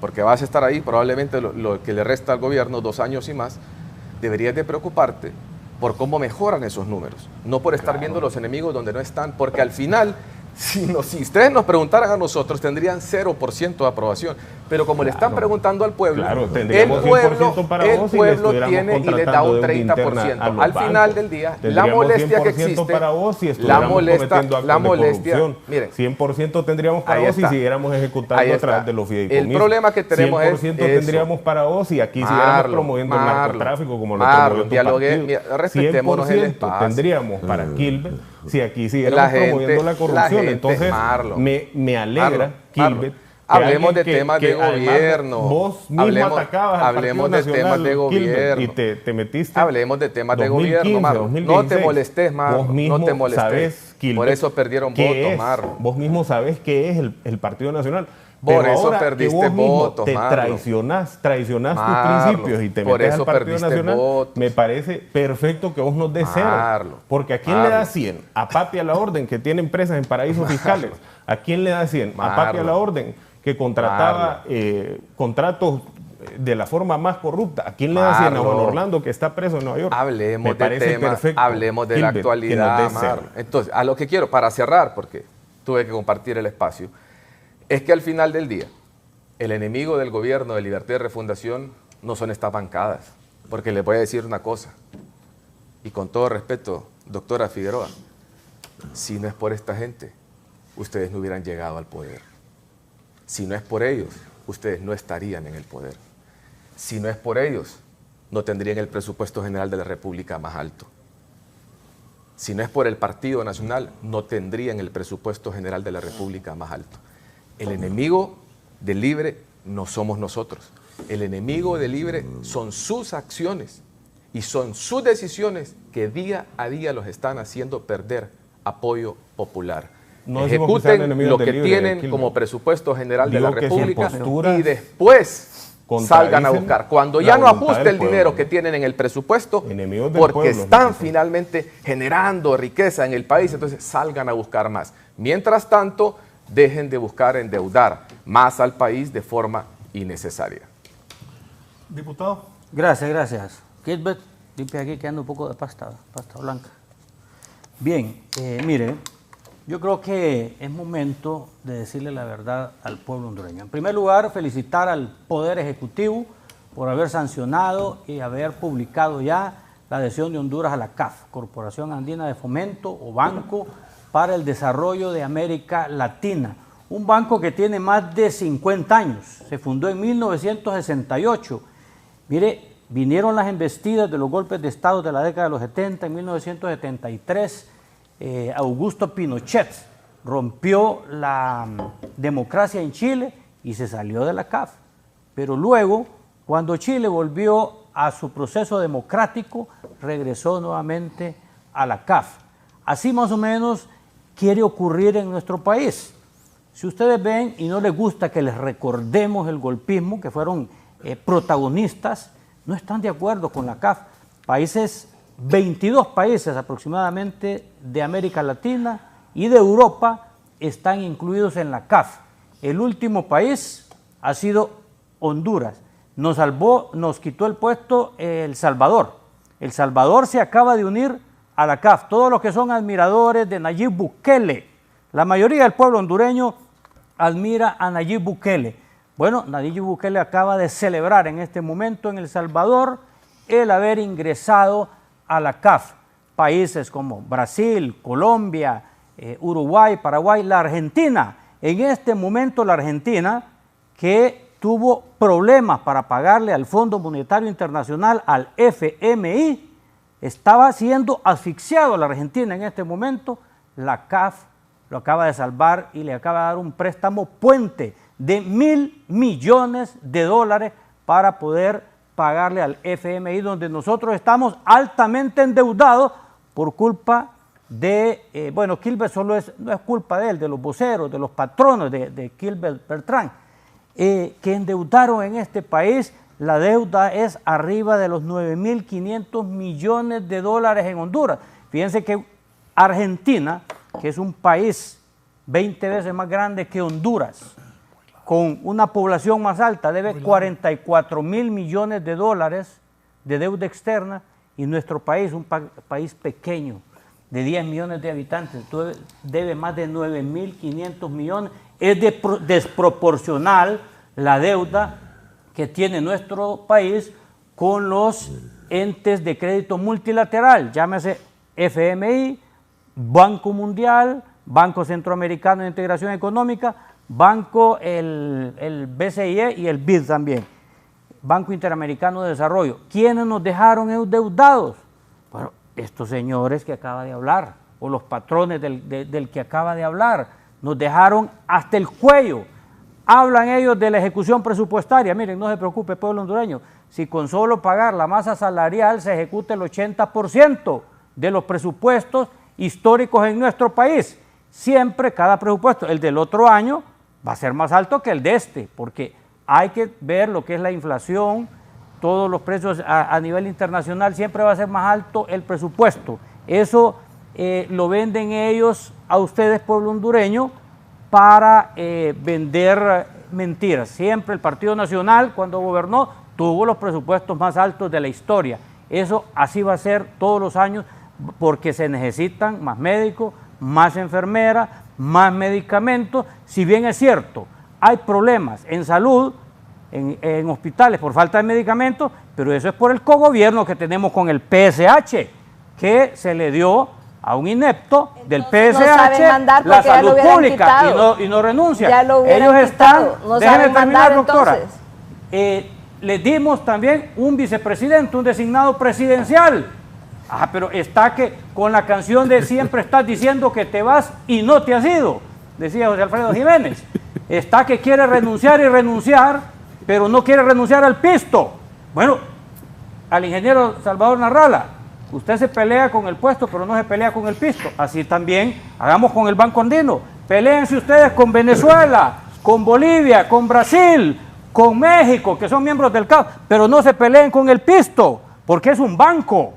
porque vas a estar ahí probablemente lo que le resta al gobierno 2 años y más, deberías de preocuparte por cómo mejoran esos números, no por estar viendo los enemigos donde no están, porque al final, si ustedes nos preguntaran a nosotros, tendrían 0% de aprobación, pero como le están preguntando al pueblo, el pueblo tiene y les da un 30%. Al final del día, la molestia que existe, para vos si la molestia, miren, 100% tendríamos para vos si siguiéramos ejecutando a través de los fideicomisos. El problema que tenemos 100% tendríamos para vos si aquí siguiéramos promoviendo el narcotráfico como lo promovió tu partido. Respetémonos el espacio. Tendríamos para Kilbert si aquí siguiéramos promoviendo la corrupción. Entonces, me alegra, Kilbert. Hablemos de temas de gobierno. Vos mismo atacabas al hablemos de temas de gobierno. Y te metiste. Hablemos de temas de gobierno, Marlon. No te molestes, Marlon. No te molestes. Por eso perdieron votos, Marlon. Vos mismo sabés qué es el Partido Nacional. Por eso perdiste votos, te traicionás tus principios y te metes al Partido Nacional. Me parece perfecto que vos nos des 0. Porque ¿a quién le da 100? A Papi a la Orden, que tiene empresas en paraísos fiscales. ¿A quién le da 100? A Papi a la Orden, que contrataba contratos de la forma más corrupta. ¿A quién le da 100? A Juan Orlando, que está preso en Nueva York. Hablemos de temas, hablemos de la actualidad, Marlon. Entonces, a lo que quiero, para cerrar, porque tuve que compartir el espacio, es que al final del día, el enemigo del gobierno de Libertad y Refundación no son estas bancadas, porque les voy a decir una cosa, y con todo respeto, doctora Figueroa, si no es por esta gente, ustedes no hubieran llegado al poder. Si no es por ellos, ustedes no estarían en el poder. Si no es por ellos, no tendrían el presupuesto general de la República más alto. Si no es por el Partido Nacional, no tendrían el presupuesto general de la República más alto. El enemigo del Libre no somos nosotros. El enemigo del Libre son sus acciones y son sus decisiones que día a día los están haciendo perder apoyo popular. No ejecuten lo que tienen como presupuesto general de la República y después salgan a buscar. Cuando ya no ajuste el dinero que tienen en el presupuesto, porque están finalmente generando riqueza en el país, entonces salgan a buscar más. Mientras tanto, dejen de buscar endeudar más al país de forma innecesaria. Diputado. Gracias. Kilbert, limpia aquí que anda un poco de pasta blanca. Bien, mire, yo creo que es momento de decirle la verdad al pueblo hondureño. En primer lugar, felicitar al Poder Ejecutivo por haber sancionado y haber publicado ya la adhesión de Honduras a la CAF, Corporación Andina de Fomento o Banco para el Desarrollo de América Latina. Un banco que tiene más de 50 años. Se fundó en 1968. Mire, vinieron las embestidas de los golpes de Estado de la década de los 70. En 1973, Augusto Pinochet rompió la democracia en Chile y se salió de la CAF. Pero luego, cuando Chile volvió a su proceso democrático, regresó nuevamente a la CAF. Así más o menos quiere ocurrir en nuestro país. Si ustedes ven y no les gusta que les recordemos el golpismo, que fueron protagonistas, no están de acuerdo con la CAF. 22 países aproximadamente de América Latina y de Europa están incluidos en la CAF. El último país ha sido Honduras. Nos quitó el puesto El Salvador. El Salvador se acaba de unir a la CAF. Todos los que son admiradores de Nayib Bukele, la mayoría del pueblo hondureño admira a Nayib Bukele. Bueno, Nayib Bukele acaba de celebrar en este momento en El Salvador el haber ingresado a la CAF. Países como Brasil, Colombia, Uruguay, Paraguay, la Argentina. En este momento la Argentina, que tuvo problemas para pagarle al Fondo Monetario Internacional, al FMI, estaba siendo asfixiado la Argentina en este momento. La CAF lo acaba de salvar y le acaba de dar un préstamo puente de $1.000 millones para poder pagarle al FMI, donde nosotros estamos altamente endeudados por culpa de, bueno, Gilbert no es culpa de él, de los voceros, de los patronos de Gilbert Bertrand, que endeudaron en este país. La deuda es arriba de los 9.500 millones de dólares en Honduras. Fíjense que Argentina, que es un país 20 veces más grande que Honduras, con una población más alta, debe 44.000 millones de dólares de deuda externa, y nuestro país, un país pequeño, de 10 millones de habitantes, debe más de 9.500 millones. Es desproporcional la deuda que tiene nuestro país con los entes de crédito multilateral, llámese FMI, Banco Mundial, Banco Centroamericano de Integración Económica, Banco, el BCIE y el BID también, Banco Interamericano de Desarrollo. ¿Quiénes nos dejaron endeudados? Bueno, estos señores que acaba de hablar, o los patrones del que acaba de hablar, nos dejaron hasta el cuello. Hablan ellos de la ejecución presupuestaria. Miren, no se preocupe, pueblo hondureño, si con solo pagar la masa salarial se ejecuta el 80% de los presupuestos históricos en nuestro país, siempre cada presupuesto, el del otro año, va a ser más alto que el de este, porque hay que ver lo que es la inflación, todos los precios a nivel internacional, siempre va a ser más alto el presupuesto. Eso lo venden ellos a ustedes, pueblo hondureño, para vender mentiras. Siempre el Partido Nacional, cuando gobernó, tuvo los presupuestos más altos de la historia. Eso así va a ser todos los años, porque se necesitan más médicos, más enfermeras, más medicamentos. Si bien es cierto, hay problemas en salud, en hospitales por falta de medicamentos, pero eso es por el cogobierno que tenemos con el PSH, que se le dio a un inepto del PSH la salud pública y no renuncia. Ellos están, déjenme terminar, doctora. Les dimos también un vicepresidente, un designado presidencial. Pero está que con la canción de siempre estás diciendo que te vas y no te has ido, decía José Alfredo Jiménez. Está que quiere renunciar y renunciar, pero no quiere renunciar al pisto. Bueno, al ingeniero Salvador Narrala, usted se pelea con el puesto, pero no se pelea con el pisto. Así también hagamos con el Banco Andino. Peléense ustedes con Venezuela, con Bolivia, con Brasil, con México, que son miembros del CAF, pero no se peleen con el pisto, porque es un banco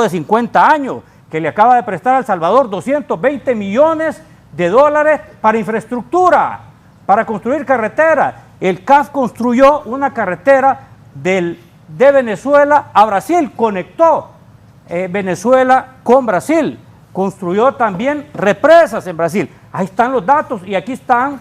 de 50 años que le acaba de prestar a El Salvador 220 millones de dólares para infraestructura, para construir carreteras. El CAF construyó una carretera de Venezuela a Brasil, conectó Venezuela con Brasil, construyó también represas en Brasil. Ahí están los datos y aquí están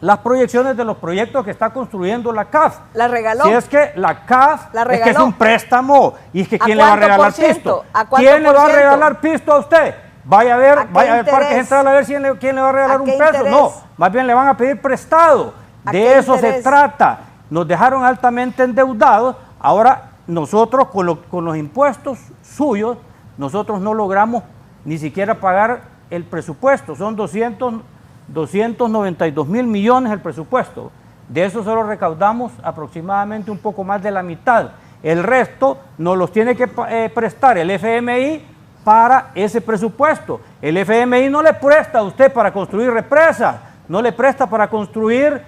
las proyecciones de los proyectos que está construyendo la CAF. ¿La regaló? Si es que la CAF es que es un préstamo, y es que ¿quién le va a regalar pisto? ¿Quién le va a regalar pisto a usted? Vaya a ver Parques Central a ver quién le va a regalar un peso. No, más bien le van a pedir prestado. De eso se trata. Nos dejaron altamente endeudados. Ahora nosotros con los impuestos suyos, nosotros no logramos ni siquiera pagar el presupuesto. Son 292 mil millones el presupuesto. De eso solo recaudamos aproximadamente un poco más de la mitad. El resto nos los tiene que prestar el FMI para ese presupuesto. El FMI no le presta a usted para construir represas, no le presta para construir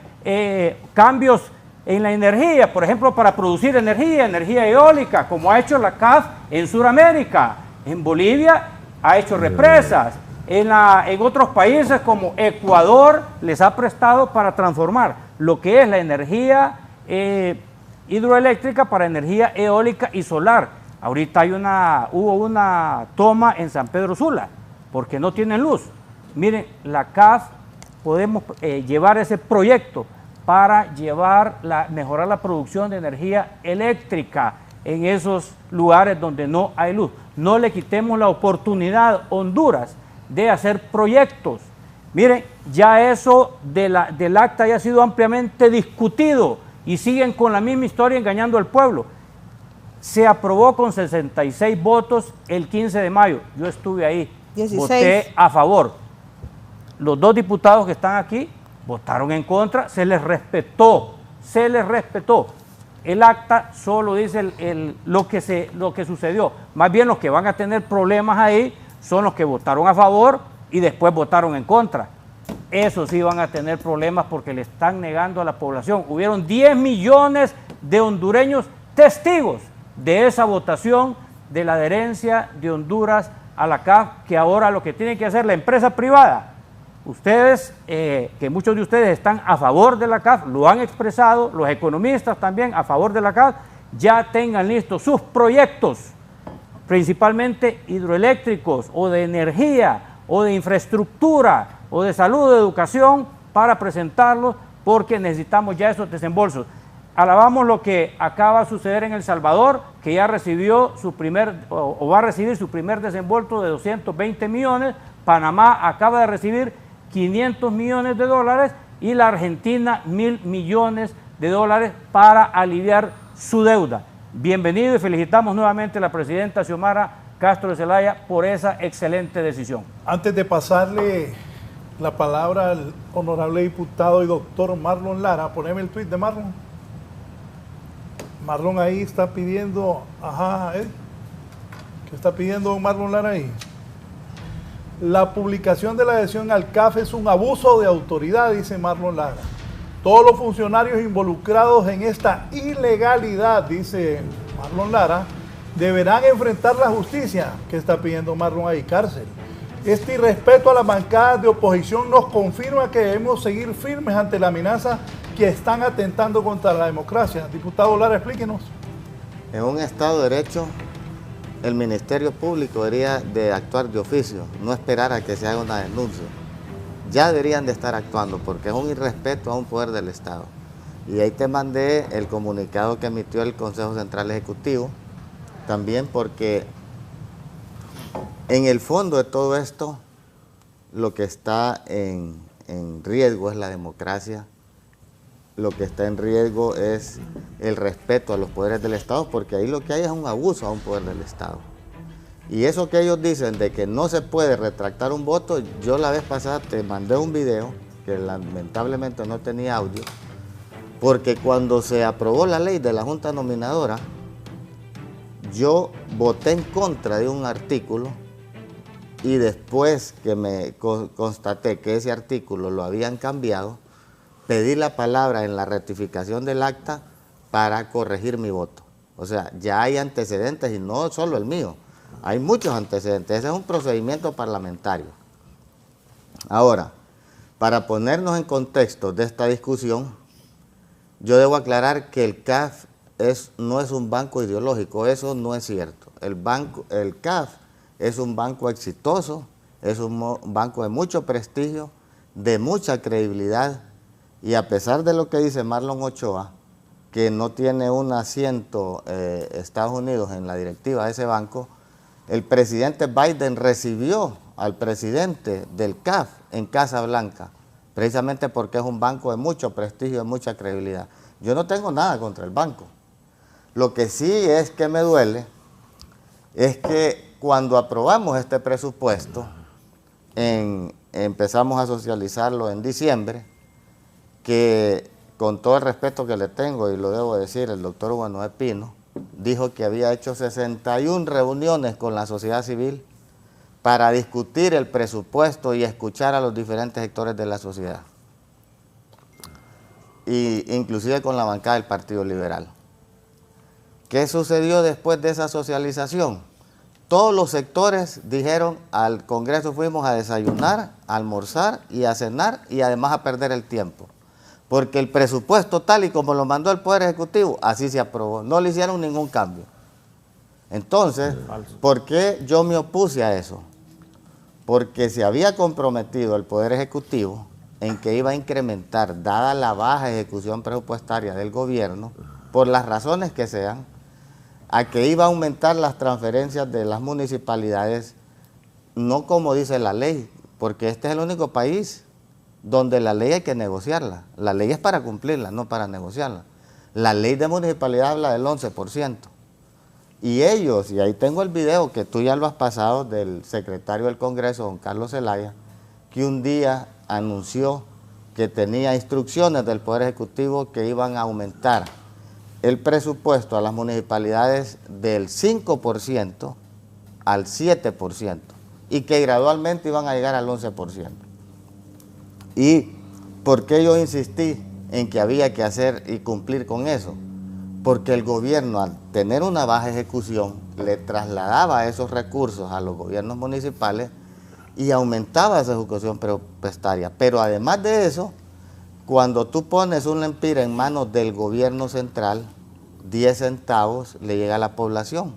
cambios en la energía, por ejemplo, para producir energía eólica, como ha hecho la CAF en Sudamérica. En Bolivia ha hecho represas. En otros países como Ecuador les ha prestado para transformar lo que es la energía hidroeléctrica para energía eólica y solar. Ahorita hubo una toma en San Pedro Sula porque no tienen luz. Miren, la CAF podemos llevar ese proyecto para mejorar la producción de energía eléctrica en esos lugares donde no hay luz. No le quitemos la oportunidad a Honduras de hacer proyectos. Miren, ya eso del acta ya ha sido ampliamente discutido y siguen con la misma historia engañando al pueblo. Se aprobó con 66 votos el 15 de mayo. Yo estuve ahí, 16. voté a favor. Los dos diputados que están aquí votaron en contra, se les respetó, se les respetó. El acta solo dice lo que sucedió. Más bien los que van a tener problemas ahí son los que votaron a favor y después votaron en contra. Esos sí van a tener problemas porque le están negando a la población. Hubieron 10 millones de hondureños testigos de esa votación de la adherencia de Honduras a la CAF, que ahora lo que tiene que hacer la empresa privada, ustedes, que muchos de ustedes están a favor de la CAF, lo han expresado, los economistas también a favor de la CAF, ya tengan listos sus proyectos, principalmente hidroeléctricos o de energía o de infraestructura o de salud o de educación, para presentarlos, porque necesitamos ya esos desembolsos. Alabamos lo que acaba de suceder en El Salvador, que ya recibió su primer, o va a recibir su primer desembolso de 220 millones. Panamá acaba de recibir 500 millones de dólares y la Argentina 1.000 millones de dólares para aliviar su deuda. Bienvenido y felicitamos nuevamente a la presidenta Xiomara Castro de Zelaya por esa excelente decisión. Antes de pasarle la palabra al honorable diputado y doctor Marlon Lara, poneme el tuit de Marlon. Marlon ahí está pidiendo, ¿qué está pidiendo Marlon Lara ahí? La publicación de la adhesión al CAF es un abuso de autoridad, dice Marlon Lara. Todos los funcionarios involucrados en esta ilegalidad, dice Marlon Lara, deberán enfrentar la justicia. ¿Qué está pidiendo Marlon ahí? Cárcel. Este irrespeto a las bancadas de oposición nos confirma que debemos seguir firmes ante la amenaza que están atentando contra la democracia. Diputado Lara, explíquenos. En un Estado de Derecho, el Ministerio Público debería de actuar de oficio, no esperar a que se haga una denuncia. Ya deberían de estar actuando porque es un irrespeto a un poder del Estado. Y ahí te mandé el comunicado que emitió el Consejo Central Ejecutivo, también porque en el fondo de todo esto, lo que está en riesgo es la democracia, lo que está en riesgo es el respeto a los poderes del Estado, porque ahí lo que hay es un abuso a un poder del Estado. Y eso que ellos dicen de que no se puede retractar un voto, yo la vez pasada te mandé un video, que lamentablemente no tenía audio, porque cuando se aprobó la ley de la Junta Nominadora, yo voté en contra de un artículo y después que me constaté que ese artículo lo habían cambiado, pedí la palabra en la rectificación del acta para corregir mi voto. O sea, ya hay antecedentes y no solo el mío, hay muchos antecedentes. Ese es un procedimiento parlamentario. Ahora, para ponernos en contexto de esta discusión, yo debo aclarar que el CAF no es un banco ideológico, eso no es cierto. El CAF es un banco exitoso, es un banco de mucho prestigio, de mucha credibilidad, y a pesar de lo que dice Marlon Ochoa, que no tiene un asiento Estados Unidos en la directiva de ese banco, el presidente Biden recibió al presidente del CAF en Casa Blanca, precisamente porque es un banco de mucho prestigio, de mucha credibilidad. Yo no tengo nada contra el banco. Lo que sí es que me duele es que cuando aprobamos este presupuesto, empezamos a socializarlo en diciembre, que con todo el respeto que le tengo, y lo debo decir, el doctor Hugo Noé Pino dijo que había hecho 61 reuniones con la sociedad civil para discutir el presupuesto y escuchar a los diferentes sectores de la sociedad, inclusive con la bancada del Partido Liberal. ¿Qué sucedió después de esa socialización? Todos los sectores dijeron, al Congreso fuimos a desayunar, a almorzar y a cenar y además a perder el tiempo. Porque el presupuesto tal y como lo mandó el Poder Ejecutivo, así se aprobó. No le hicieron ningún cambio. Entonces, ¿por qué yo me opuse a eso? Porque se había comprometido el Poder Ejecutivo en que iba a incrementar, dada la baja ejecución presupuestaria del gobierno, por las razones que sean, a que iba a aumentar las transferencias de las municipalidades, no como dice la ley, porque este es el único país donde la ley hay que negociarla. La ley es para cumplirla, no para negociarla. La ley de municipalidad habla del 11%. Y ellos, y ahí tengo el video que tú ya lo has pasado, del secretario del Congreso, don Carlos Zelaya, que un día anunció que tenía instrucciones del Poder Ejecutivo que iban a aumentar el presupuesto a las municipalidades del 5% al 7% y que gradualmente iban a llegar al 11%. ¿Y por qué yo insistí en que había que hacer y cumplir con eso? Porque el gobierno, al tener una baja ejecución, le trasladaba esos recursos a los gobiernos municipales y aumentaba esa ejecución presupuestaria. Pero además de eso, cuando tú pones un lempira en manos del gobierno central, 10 centavos le llega a la población.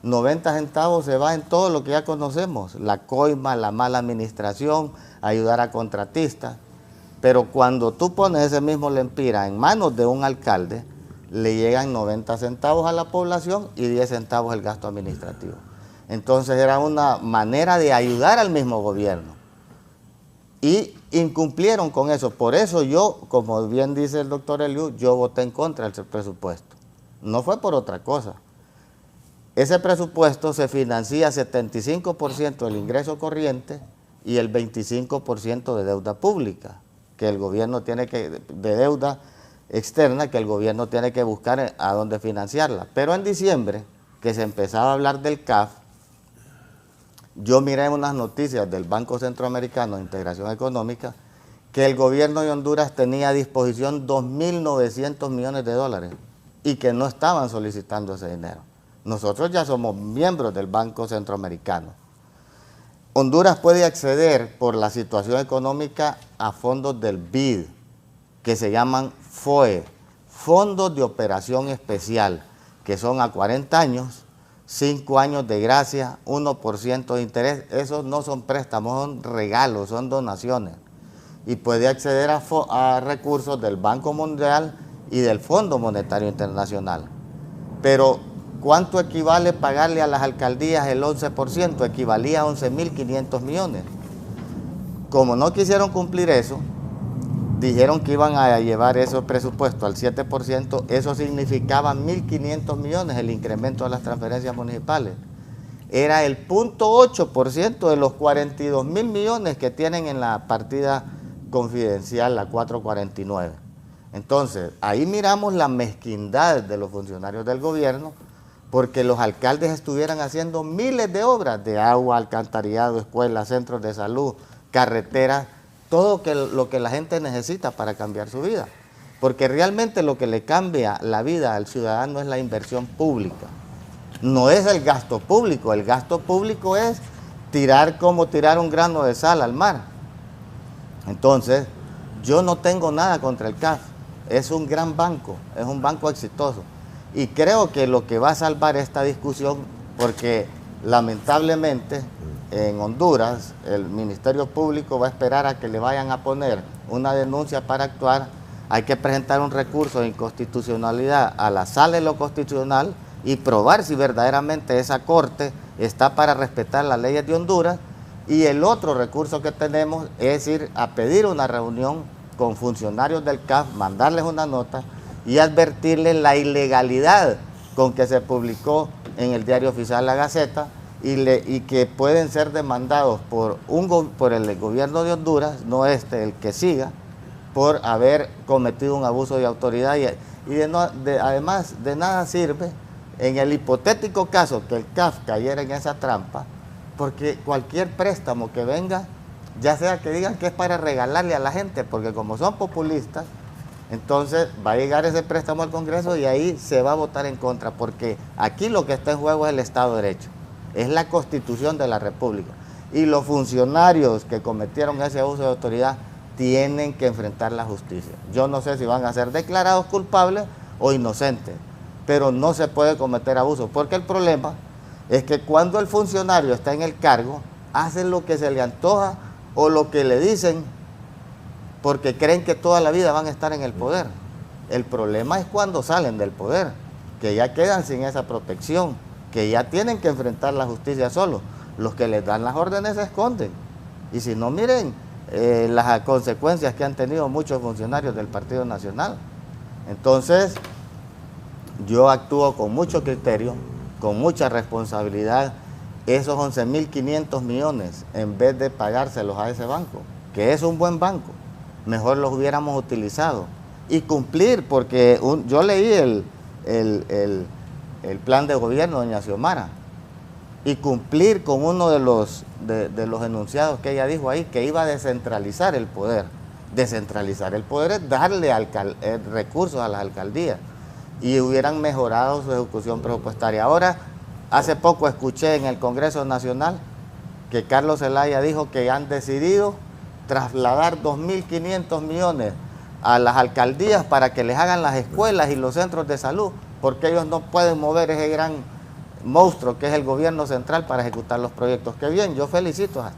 90 centavos se va en todo lo que ya conocemos, la coima, la mala administración, ayudar a contratistas. Pero cuando tú pones ese mismo lempira en manos de un alcalde, le llegan 90 centavos a la población y 10 centavos el gasto administrativo. Entonces era una manera de ayudar al mismo gobierno. Y incumplieron con eso. Por eso yo, como bien dice el doctor Eliú, yo voté en contra del presupuesto. No fue por otra cosa. Ese presupuesto se financia 75% del ingreso corriente y el 25% de deuda pública, que el gobierno tiene que, de deuda externa, que el gobierno tiene que buscar a dónde financiarla. Pero en diciembre, que se empezaba a hablar del CAF, yo miré unas noticias del Banco Centroamericano de Integración Económica que el gobierno de Honduras tenía a disposición 2.900 millones de dólares y que no estaban solicitando ese dinero. Nosotros ya somos miembros del Banco Centroamericano. Honduras puede acceder por la situación económica a fondos del BID, que se llaman FOE, Fondos de Operación Especial, que son a 40 años, 5 años de gracia, 1% de interés. Esos no son préstamos, son regalos, son donaciones. Y puede acceder a recursos del Banco Mundial y del Fondo Monetario Internacional. Pero, ¿cuánto equivale pagarle a las alcaldías el 11%? Equivalía a 11.500 millones. Como no quisieron cumplir eso, dijeron que iban a llevar ese presupuesto al 7%, eso significaba 1.500 millones el incremento de las transferencias municipales. Era el 0.8% de los 42.000 millones que tienen en la partida confidencial, la 449. Entonces, ahí miramos la mezquindad de los funcionarios del gobierno, porque los alcaldes estuvieran haciendo miles de obras de agua, alcantarillado, escuelas, centros de salud, carreteras, todo lo que la gente necesita para cambiar su vida. Porque realmente lo que le cambia la vida al ciudadano es la inversión pública. No es el gasto público es como tirar un grano de sal al mar. Entonces, yo no tengo nada contra el CAF, es un gran banco, es un banco exitoso. Y creo que lo que va a salvar esta discusión, porque lamentablemente en Honduras el Ministerio Público va a esperar a que le vayan a poner una denuncia para actuar, hay que presentar un recurso de inconstitucionalidad a la Sala de lo Constitucional y probar si verdaderamente esa Corte está para respetar las leyes de Honduras. Y el otro recurso que tenemos es ir a pedir una reunión con funcionarios del CAF, mandarles una nota y advertirles la ilegalidad con que se publicó en el Diario Oficial La Gaceta y que pueden ser demandados por el gobierno de Honduras, no el que siga, por haber cometido un abuso de autoridad además de nada sirve en el hipotético caso que el CAF cayera en esa trampa, porque cualquier préstamo que venga, ya sea que digan que es para regalarle a la gente, porque como son populistas, entonces va a llegar ese préstamo al Congreso y ahí se va a votar en contra, porque aquí lo que está en juego es el Estado de Derecho, es la Constitución de la República. Y los funcionarios que cometieron ese abuso de autoridad tienen que enfrentar la justicia. Yo no sé si van a ser declarados culpables o inocentes, pero no se puede cometer abuso, porque el problema es que cuando el funcionario está en el cargo, hacen lo que se le antoja o lo que le dicen, porque creen que toda la vida van a estar en el poder. El problema es cuando salen del poder. que ya quedan sin esa protección, que ya tienen que enfrentar la justicia solos. Los que les dan las órdenes se esconden. Y si no, miren las consecuencias que han tenido muchos funcionarios del Partido Nacional. Entonces, yo actúo con mucho criterio, con mucha responsabilidad. Esos 11.500 millones, en vez de pagárselos a ese banco, que es un buen banco, mejor los hubiéramos utilizado y cumplir, porque yo leí el plan de gobierno de doña Xiomara, y cumplir con uno de los enunciados que ella dijo ahí, que iba a descentralizar el poder. Descentralizar el poder es darle recursos a las alcaldías, y hubieran mejorado su ejecución presupuestaria. Ahora, hace poco escuché en el Congreso Nacional que Carlos Zelaya dijo que han decidido trasladar 2.500 millones a las alcaldías para que les hagan las escuelas y los centros de salud, porque ellos no pueden mover ese gran monstruo que es el gobierno central para ejecutar los proyectos. Qué bien, yo felicito a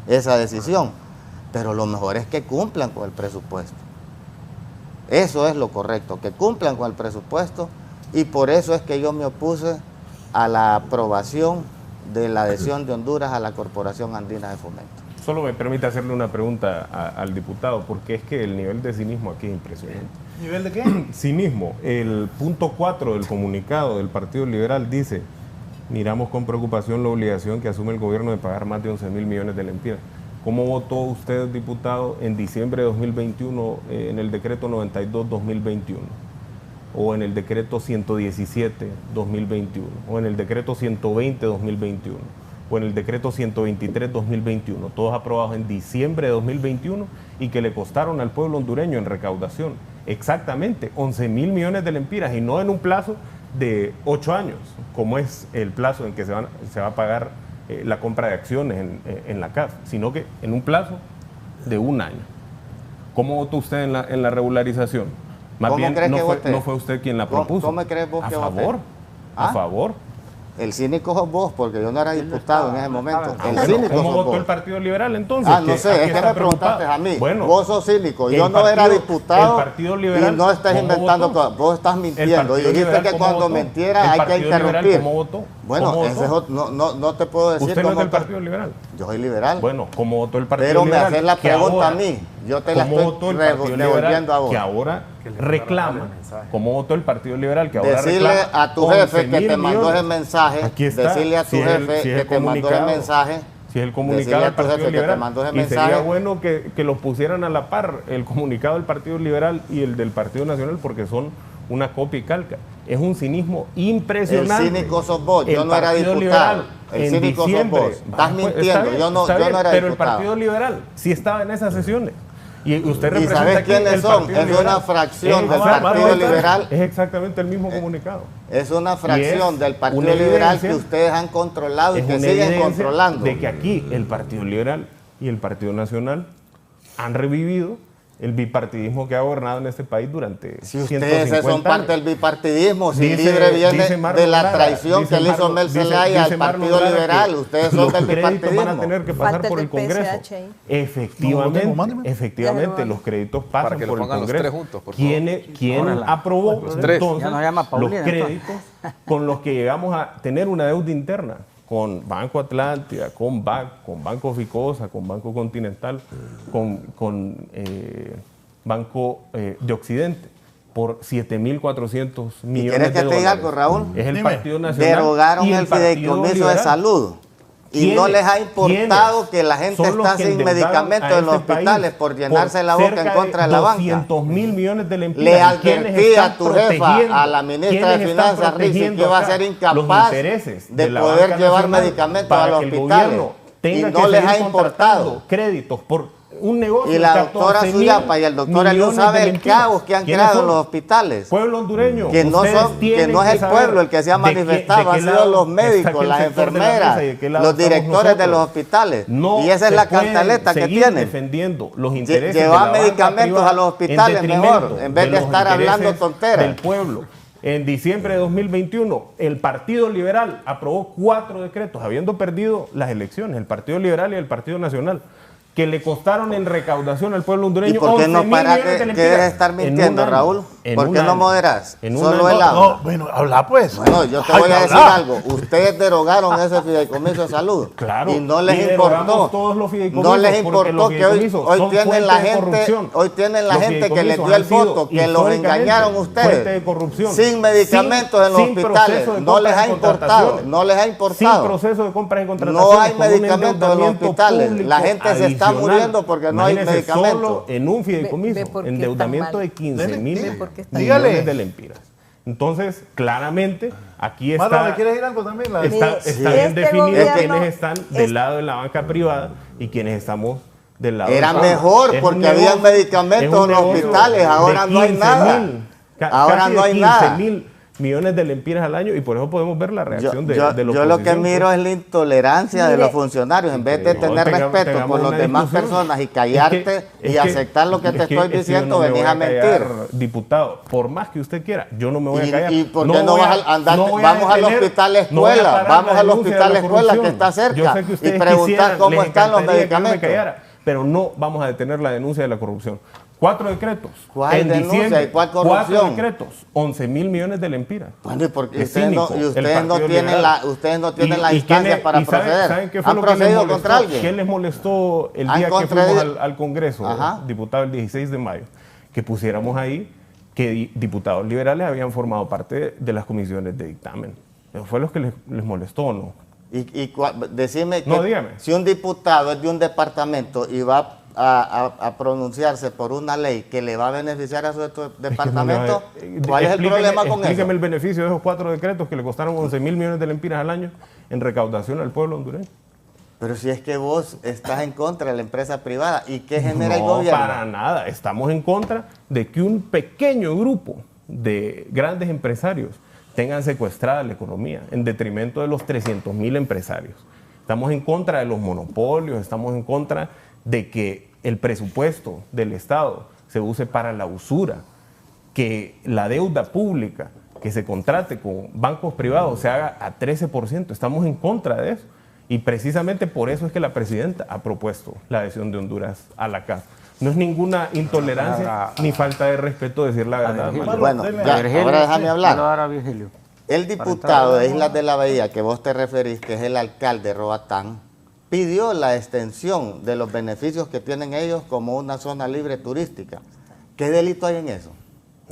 esa decisión, pero lo mejor es que cumplan con el presupuesto. Eso es lo correcto, que cumplan con el presupuesto, y por eso es que yo me opuse a la aprobación de la adhesión de Honduras a la Corporación Andina de Fomento. Solo me permite hacerle una pregunta al diputado, porque es que el nivel de cinismo aquí es impresionante. ¿Nivel de qué? Cinismo. El punto 4 del comunicado del Partido Liberal dice: miramos con preocupación la obligación que asume el gobierno de pagar más de 11.000 millones de lempiras. ¿Cómo votó usted, diputado, en diciembre de 2021 en el decreto 92-2021? ¿O en el decreto 117-2021? ¿O en el decreto 120-2021? ¿O en el decreto 123-2021? Todos aprobados en diciembre de 2021 y que le costaron al pueblo hondureño en recaudación exactamente 11.000 millones de lempiras, y no en un plazo de 8 años, como es el plazo en que se va a pagar la compra de acciones en la CAF, sino que en un plazo de 1 año. ¿Cómo votó usted en la regularización? Más bien, no fue usted quien la propuso. ¿Cómo crees vos que voté? ¿A favor? ¿Ah? ¿A favor? El cínico sos vos, porque yo no era diputado en ese momento. ¿Cómo votó el Partido Liberal entonces? No sé, es que me preguntaste a mí. Bueno, vos sos cínico, yo no era diputado. El Partido Liberal, y no estás inventando cosas, vos estás mintiendo. Y dijiste que cuando mintiera hay que interrumpir. ¿Cómo votó? Bueno, ese es no te puedo decir. ¿Usted no es del Partido Liberal? Yo soy liberal. Bueno, ¿cómo votó el Partido Pero Liberal? me haces la pregunta a mí, yo te la estoy devolviendo a vos. Que ahora reclama. ¿Cómo votó el Partido Liberal? Que ahora decirle reclama a tu jefe que te mandó ese mensaje. Aquí está. Decirle a tu jefe que te mandó el mensaje. Si es el comunicado del Partido Liberal. Y sería bueno que los pusieran a la par, el comunicado del Partido Liberal y el del Partido Nacional, porque son una copia y calca. Es un cinismo impresionante. El cínico sos vos, yo no era diputado. El cínico sos vos. Estás mintiendo, yo no era diputado. Pero el Partido Liberal sí estaba en esas sesiones. Y usted representa. ¿Y sabes quiénes son? Es una fracción del Partido Liberal. Es exactamente el mismo comunicado. Es una fracción del Partido Liberal que ustedes han controlado y que siguen controlando. De que aquí el Partido Liberal y el Partido Nacional han revivido el bipartidismo que ha gobernado en este país durante 150 años. Ustedes son parte del bipartidismo. Si libre viene de la traición que le hizo Mel Zelaya al Partido Liberal. Ustedes son del bipartidismo. Van a tener que pasar por el Congreso. Efectivamente, los créditos pasan por el Congreso. ¿Quién aprobó entonces los créditos con los que llegamos a tener una deuda interna? Con Banco Atlántida, con BAC, con Banco Ficosa, con Banco Continental, con Banco de Occidente, por 7.400 millones de dólares. ¿Quieres que te diga algo, Raúl? Es el Partido Nacional. Derogaron el fideicomiso de salud. Y no les ha importado que la gente está sin medicamentos en los hospitales por llenarse la boca en contra de la banca. 200.000 millones de lempiras. Le advertí a tu jefa, a la ministra de Finanzas, Rixi, que va a ser incapaz de poder llevar medicamentos a los hospitales. Y no les ha importado. Créditos por un negocio. Y la doctora Suyapa y el doctor Eliú sabe el caos que han creado en los hospitales. Pueblo hondureño. Que no es el pueblo el que se ha manifestado, han sido los médicos, las enfermeras, los directores de los hospitales. Y esa es la cantaleta que tienen. Defendiendo los intereses llevar medicamentos a los hospitales mejor, en vez de estar hablando tonteras. Del pueblo. En diciembre de 2021, el Partido Liberal aprobó 4 decretos, habiendo perdido las elecciones, el Partido Liberal y el Partido Nacional, que le costaron en recaudación al pueblo hondureño. ¿Y por qué no para que dejes de estar mintiendo, Raúl? ¿Por qué no moderas? En Solo un él año. habla. No, bueno, habla pues. Bueno, yo te voy a decir algo. Ustedes derogaron ese fideicomiso de salud. Claro. Y no les Y importó. derogamos todos los fideicomisos, No les porque importó los que hoy fideicomisos tienen son la fuente de gente, corrupción. hoy tienen la Los gente que les dio el fideicomisos voto, han que los históricamente engañaron fuente ustedes. de corrupción. Sin medicamentos en los Sin hospitales. proceso de No les compras ha y importado. contrataciones. No les ha Sin importado. proceso de compras y contrataciones. No hay con un medicamentos en los endeudamiento hospitales. público La gente se está adicional. muriendo porque no hay Imagínese, medicamentos. Solo en un fideicomiso, Ve por qué endeudamiento tan mal. de 15.000 por qué está Dígale. millones de lempiras. Entonces, claramente, aquí está. Mano, ¿le quieres decir algo también? Está Sí. bien Este definido gobierno quiénes están del lado de la banca privada y quienes estamos del lado Era del Estado. mejor Es porque un había negocio- medicamentos es un en los negocio hospitales, ahora de no hay 15.000, nada. Ahora casi no de hay nada. 15.000 millones de lempiras al año y por eso podemos ver la reacción de la Yo lo que oposición, miro pues. es la intolerancia de Mire, los funcionarios. En vez de No, tener tengamos respeto por los una demás discusión. personas y callarte Es y que- aceptar lo que te es estoy es diciendo, yo no me venís voy a mentir. callar, diputado, por más que usted quiera, yo no me voy a callar. ¿Y por qué no voy vas a andar? no voy a Vamos al detener- hospital no voy a escuela, parar vamos la al denuncia de hospital la escuela que corrupción. está cerca Yo sé que y ustedes preguntar quisieran, cómo les están los encantaría que yo me medicamentos. callara, pero no vamos a detener la denuncia de la corrupción. 4 decretos. ¿Cuál en denuncia diciembre, y cuál 4 corrupción? decretos, 11.000 millones de lempiras. Bueno, y porque Es ustedes no, cínico, y el ustedes no Partido tienen Liberal. ustedes no tienen las ¿Y instancias quiénes- para y saben- proceder. ¿saben qué fue ¿Han lo que les procedido molestó? contra alguien? ¿Qué les molestó el ¿Han día que fuimos contraído? al Congreso, Ajá. diputado, el 16 de mayo? Que pusiéramos ahí que diputados liberales habían formado parte de las comisiones de dictamen. ¿Eso fue lo que les molestó o no? Decime No, que dígame. si un diputado es de un departamento y va a pronunciarse por una ley que le va a beneficiar a su departamento, ¿cuál es el problema con eso? Explíqueme el beneficio de esos 4 decretos que le costaron 11.000 millones de lempiras al año en recaudación al pueblo hondureño. Pero si es que vos estás en contra de la empresa privada, ¿y qué genera el No, gobierno? para nada. Estamos en contra de que un pequeño grupo de grandes empresarios tengan secuestrada la economía en detrimento de los 300.000 empresarios. Estamos en contra de los monopolios, estamos en contra de que el presupuesto del Estado se use para la usura, que la deuda pública que se contrate con bancos privados se haga a 13%. Estamos en contra de eso. Y precisamente por eso es que la presidenta ha propuesto la adhesión de Honduras a la CAF. No es ninguna intolerancia ni falta de respeto decir la verdad. Virgilio. Manuel. Bueno, Dele. ya, Virgilio, ahora déjame sí, hablar. le voy a dar a Virgilio. El diputado de Islas de la Bahía, que vos te referís, que es el alcalde Roatán, pidió la extensión de los beneficios que tienen ellos como una zona libre turística. ¿Qué delito hay en eso?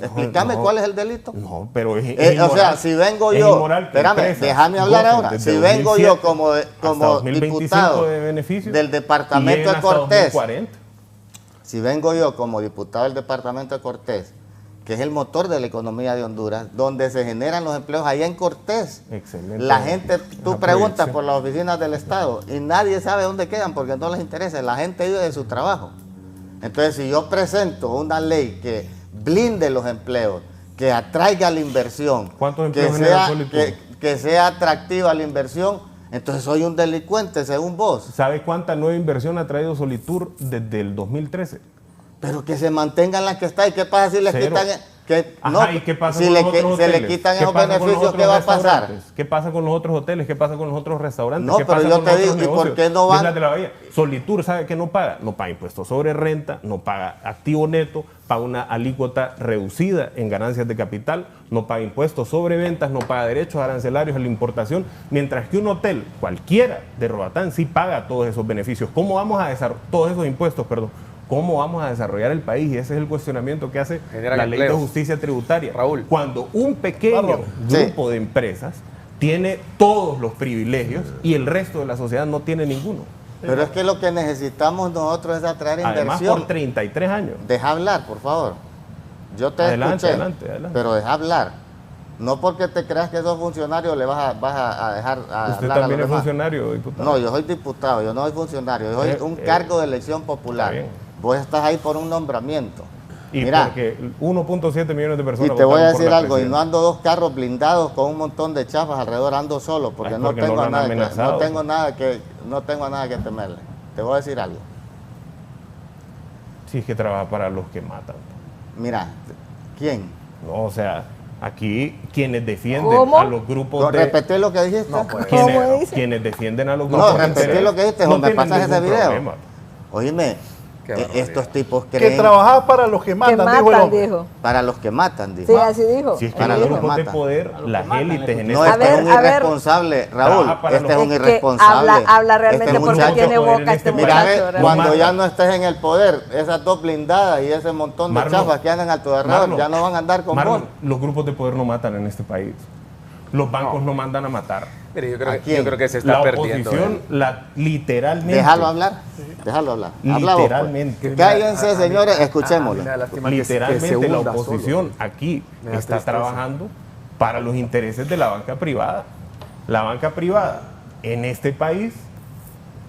Explícame no. cuál es el delito. No, pero es O inmoral. sea, si vengo Es yo, inmoral que espérame, empresas déjame hablar gocen ahora. desde Si vengo yo 2007 como hasta diputado 2025 de beneficios del y departamento lleguen de hasta Cortés, 2040. si vengo yo como diputado del departamento de Cortés, que es el motor de la economía de Honduras, donde se generan los empleos allá en Cortés. Excelente. La gente, tú Una preguntas proyección. por las oficinas del Estado y nadie sabe dónde quedan porque no les interesa. La gente vive de su trabajo. Entonces, si yo presento una ley que blinde los empleos, que atraiga la inversión, ¿Cuántos que empleos genera sea, Solitur? que sea atractiva la inversión, entonces soy un delincuente según vos. ¿Sabe cuánta nueva inversión ha traído Solitur desde el 2013? Pero que se mantengan las que está. ¿Y qué pasa si les Cero. quitan? Ajá, ¿y qué pasa si con le, los otros se le hoteles? quitan ¿Qué esos pasa con los beneficios, otros ¿qué va a pasar? restaurantes? ¿Qué pasa con los otros hoteles? ¿Qué pasa con los otros restaurantes? No, ¿Qué pero pasa yo con te los digo, otros ¿y por negocios qué no de van? Islas de la Bahía? Solitur, ¿sabe qué no paga? No paga impuestos sobre renta, no paga activo neto, paga una alícuota reducida en ganancias de capital, no paga impuestos sobre ventas, no paga derechos arancelarios a la importación, mientras que un hotel, cualquiera de Roatán, sí paga todos esos beneficios. ¿Cómo vamos a desarrollar todos esos impuestos, perdón? ¿Cómo vamos a desarrollar el país? Y ese es el cuestionamiento que hace Generan la ley de empleos. justicia tributaria. Raúl. Cuando un pequeño Sí. grupo de empresas tiene todos los privilegios y el resto de la sociedad no tiene ninguno. Pero es que lo que necesitamos nosotros es atraer Además, inversión. por 33 años. Deja hablar, por favor. Yo te Adelante, escuché, adelante. pero deja hablar. No porque te creas que sos funcionario le vas a dejar a Usted hablar a también los es demás. funcionario, diputado. No, yo soy diputado, yo no soy funcionario, yo soy un cargo de elección popular. está bien. Vos estás ahí por un nombramiento. Y Mira, porque 1.7 millones de personas y te voy a votaron por decir la algo, y no presidenta. ando 2 carros blindados con un montón de chafas alrededor, ando solo, porque, Es no porque no tengo lo han nada amenazado. no tengo nada que temerle. Te voy a decir algo. Sí, es que trabaja para los que matan. Mira, ¿quién? No, o sea, aquí quienes defienden ¿Cómo? a los grupos de... ¿Repetí lo que dijiste? ¿Cómo dice? Quienes defienden a los No, grupos de repetí interés lo que dijiste, no o me tienen pasas ese ningún video. problema. Oíme, Estos tipos creen... Que trabajaba para los que matan, dijo el hombre. dijo. Para los que matan, dijo. Sí, así dijo. Si es que Para los los grupos de matan. poder, las élites en No, este este es un a ver. irresponsable, Raúl. Trabaja para Este es los- un Es que irresponsable. habla realmente Este porque muchacho- tiene poder en boca este este Mira, muchacho. ve, ¿verdad? cuando Mata. ya no estés en el poder, esas dos blindadas y ese montón de Marlon, chafas que andan a tu alrededor, Marlon, ya no van a andar con Marlon, vos. los grupos de poder no matan en este país. Los bancos no mandan a matar. Mire, ¿A quién? yo creo que se está La perdiendo. oposición, literalmente. Déjalo hablar. Déjalo hablar. Habla vos, pues. Literalmente. Cállense, señores, escuchémoslo. Me da lástima que Literalmente se la hunda oposición solo. aquí Me da está tristeza. trabajando para los intereses de la banca privada. La banca privada en este país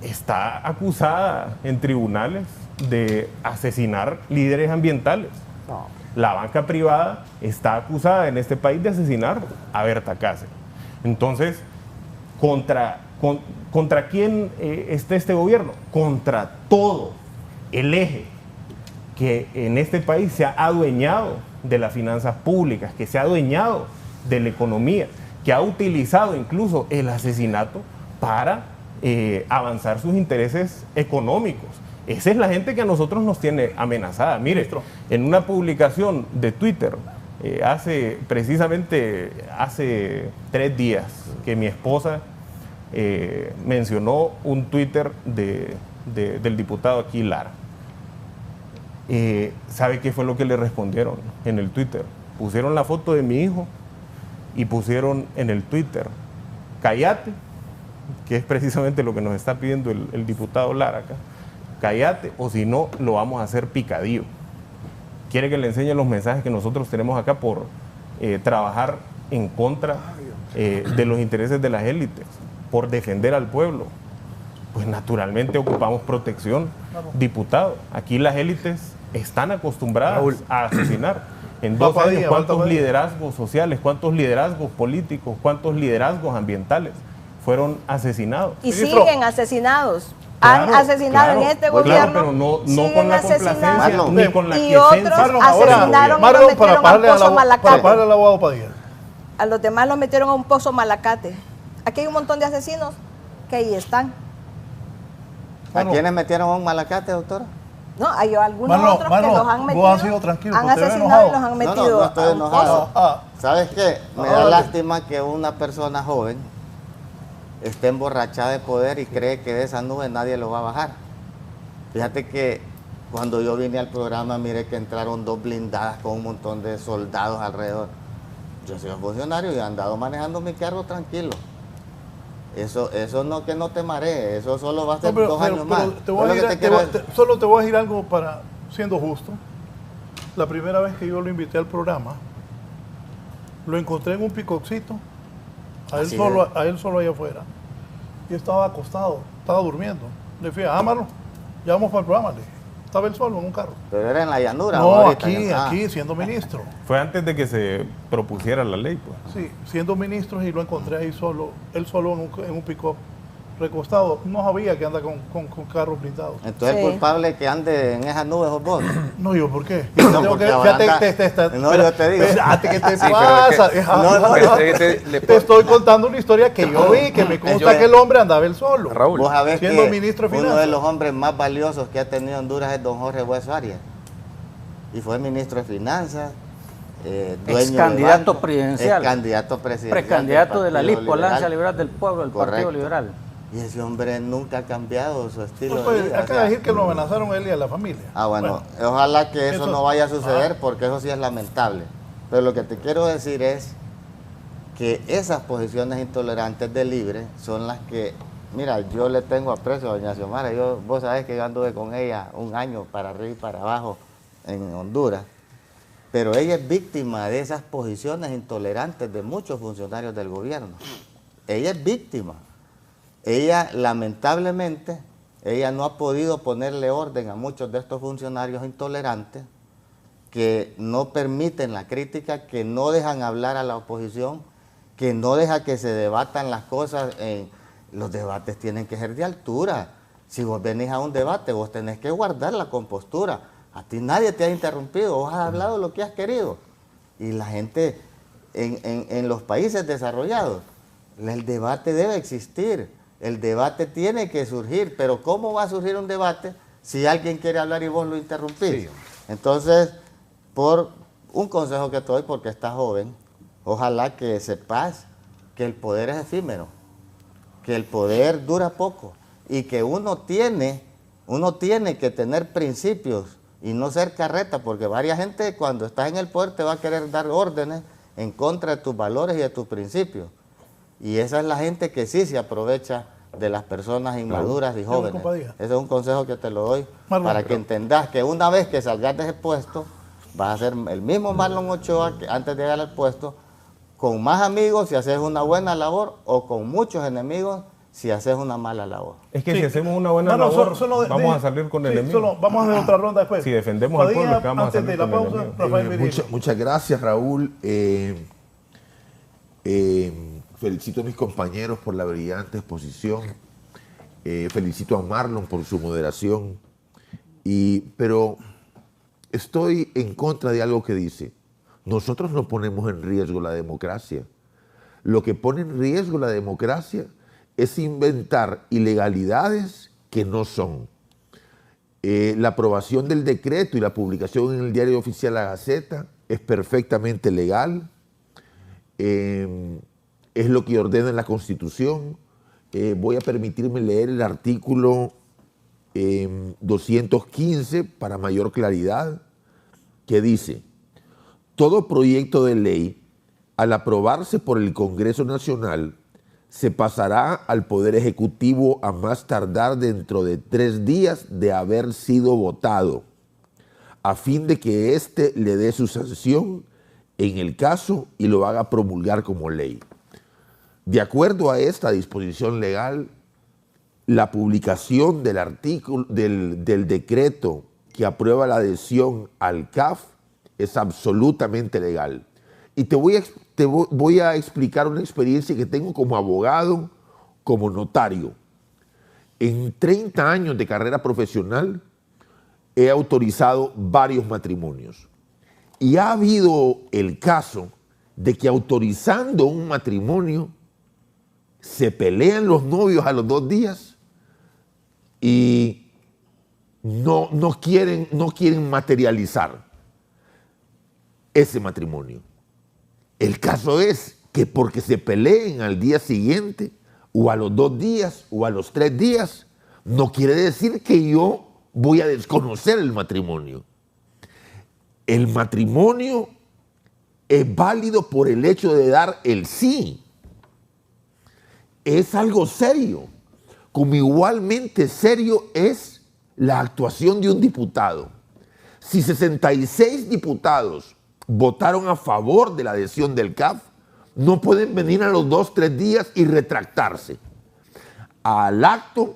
está acusada en tribunales de asesinar líderes ambientales. La banca privada está acusada en este país de asesinar a Berta Cáceres. Entonces, ¿contra quién está este gobierno? Contra todo el eje que en este país se ha adueñado de las finanzas públicas, que se ha adueñado de la economía, que ha utilizado incluso el asesinato para avanzar sus intereses económicos. Esa es la gente que a nosotros nos tiene amenazada. Mire, en una publicación de Twitter, precisamente hace 3 días, que mi esposa mencionó un Twitter del diputado aquí Lara. ¿Sabe qué fue lo que le respondieron en el Twitter? Pusieron la foto de mi hijo y pusieron en el Twitter, cállate, que es precisamente lo que nos está pidiendo el diputado Lara acá. Cállate, o si no, lo vamos a hacer picadillo. Quiere que le enseñe los mensajes que nosotros tenemos acá por trabajar en contra de los intereses de las élites, por defender al pueblo. Pues naturalmente ocupamos protección, diputado. Aquí las élites están acostumbradas a asesinar. En 2 años, ¿cuántos liderazgos sociales, cuántos liderazgos políticos, cuántos liderazgos ambientales fueron asesinados? Y siguen asesinados. Han Claro, asesinado claro, en este claro, gobierno. pero no siguen con la asesinando. complacencia ni con la Y otros asesinaron y Marlon, los metieron a un pozo para malacate. pagarle al abogado Padilla. A los demás los metieron a un pozo malacate. Aquí hay un montón de asesinos que ahí están. ¿A quiénes metieron a un malacate, doctora? No, hay algunos Marlon, otros Marlon, que los han metido. vos has sido tranquilo, han te veo asesinado y enojado. los han No, metido no estoy a un enojado. pozo. ¿Sabes qué? Me da lástima que una persona joven esté emborrachada de poder y cree que de esa nube nadie lo va a bajar. Fíjate que cuando yo vine al programa miré que entraron 2 blindadas con un montón de soldados alrededor. Yo soy funcionario y he andado manejando mi carro tranquilo. Eso no que no te maree, eso solo va a ser 2 años más. Solo te voy a decir algo para, siendo justo. La primera vez que yo lo invité al programa, lo encontré en un picocito, a él solo allá afuera. Y estaba acostado, estaba durmiendo. Le fui a Marlon, ya vamos para el programa. Le dije, estaba él solo en un carro. Pero era en la llanura. No, ahorita, aquí, siendo ministro. Fue antes de que se propusiera la ley, pues. Sí, siendo ministro, y lo encontré ahí solo, él solo en un pick-up, recostado. No sabía que anda con carros blindados. Entonces el culpable que ande en esas nubes sos vos. No, ¿yo por qué? No, porque ahora anda- No, yo te digo. ¿Qué te Sí, pero pasa? es que- Te estoy contando una historia que yo vi, que me consta que el hombre andaba él solo. Raúl, Vos sabés siendo que ministro de uno Finanzas. de los hombres más valiosos que ha tenido Honduras es don Jorge Hueso Arias. Y fue ministro de Finanzas, dueño Excandidato de banco, presidencial. candidato presidencial. Precandidato de la del LIP, Partido Alianza Liberal. Liberal del Pueblo, del Correcto. Partido Liberal. Y ese hombre nunca ha cambiado su estilo Pues, de vida. acaba de decir que lo amenazaron a él y a la familia. Bueno, ojalá que eso eso- no vaya a suceder porque eso sí es lamentable. Pero lo que te quiero decir es que esas posiciones intolerantes de Libre son las que, mira, yo le tengo aprecio a doña Xiomara. Vos sabés que yo anduve con ella 1 año para arriba y para abajo en Honduras. Pero ella es víctima de esas posiciones intolerantes de muchos funcionarios del gobierno. Ella es víctima. Ella, lamentablemente, ella no ha podido ponerle orden a muchos de estos funcionarios intolerantes que no permiten la crítica, que no dejan hablar a la oposición, que no dejan que se debatan las cosas. Los debates tienen que ser de altura. Si vos venís a un debate, vos tenés que guardar la compostura. A ti nadie te ha interrumpido, vos has hablado lo que has querido. Y la gente en los países desarrollados, el debate debe existir. El debate tiene que surgir, pero ¿cómo va a surgir un debate si alguien quiere hablar y vos lo interrumpís. Sí. Entonces, por un consejo que te doy, porque estás joven, ojalá que sepas que el poder es efímero, que el poder dura poco y que uno tiene que tener principios y no ser carreta, porque varias gente cuando estás en el poder te va a querer dar órdenes en contra de tus valores y de tus principios. Y esa es la gente que sí se aprovecha de las personas inmaduras y jóvenes. Ese es un consejo que te lo doy para que entendas que una vez que salgas de ese puesto, vas a ser el mismo Marlon Ochoa que antes de llegar al puesto, con más amigos si haces una buena labor o con muchos enemigos si haces una mala labor. Es que si hacemos una buena labor, vamos a salir con enemigos. Vamos a hacer otra ronda después. Si defendemos al pueblo, que vamos a salir con enemigos. Muchas gracias, Raúl. Felicito a mis compañeros por la brillante exposición. Felicito a Marlon por su moderación. Pero estoy en contra de algo que dice. Nosotros no ponemos en riesgo la democracia. Lo que pone en riesgo la democracia es inventar ilegalidades que no son. La aprobación del decreto y la publicación en el Diario Oficial La Gaceta es perfectamente legal. Es lo que ordena la Constitución. Voy a permitirme leer el artículo 215 para mayor claridad, que dice: todo proyecto de ley, al aprobarse por el Congreso Nacional, se pasará al Poder Ejecutivo a más tardar dentro de 3 días de haber sido votado, a fin de que éste le dé su sanción en el caso y lo haga promulgar como ley. De acuerdo a esta disposición legal, la publicación del artículo del decreto que aprueba la adhesión al CAF es absolutamente legal. Y te voy a explicar una experiencia que tengo como abogado, como notario. En 30 años de carrera profesional he autorizado varios matrimonios. Y ha habido el caso de que autorizando un matrimonio se pelean los novios a los 2 días y no quieren materializar ese matrimonio. El caso es que porque se peleen al día siguiente o a los 2 días o a los 3 días, no quiere decir que yo voy a desconocer el matrimonio. El matrimonio es válido por el hecho de dar el sí. Es algo serio. Como igualmente serio es la actuación de un diputado. Si 66 diputados votaron a favor de la adhesión del CAF, no pueden venir a los 2, 3 días y retractarse. Al acto,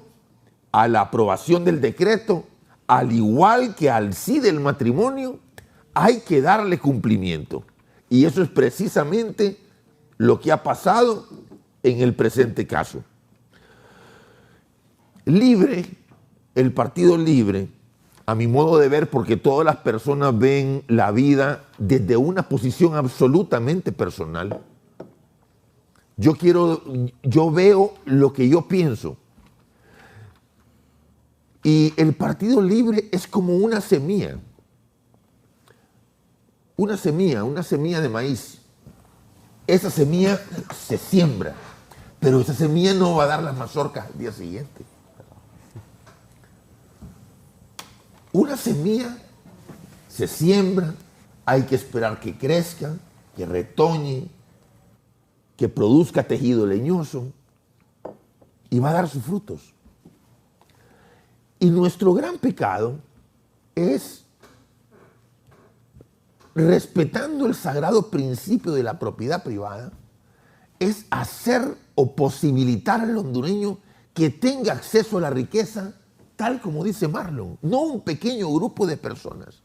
a la aprobación del decreto, al igual que al sí del matrimonio, hay que darle cumplimiento. Y eso es precisamente lo que ha pasado en el presente caso. Libre, el Partido Libre, a mi modo de ver, porque todas las personas ven la vida desde una posición absolutamente personal. Yo veo lo que yo pienso. Y el Partido Libre es como una semilla. Una semilla de maíz. Esa semilla se siembra, pero esa semilla no va a dar las mazorcas al día siguiente. Una semilla se siembra, hay que esperar que crezca, que retoñe, que produzca tejido leñoso y va a dar sus frutos. Y nuestro gran pecado es, respetando el sagrado principio de la propiedad privada, es hacer o posibilitar al hondureño que tenga acceso a la riqueza, tal como dice Marlon, no un pequeño grupo de personas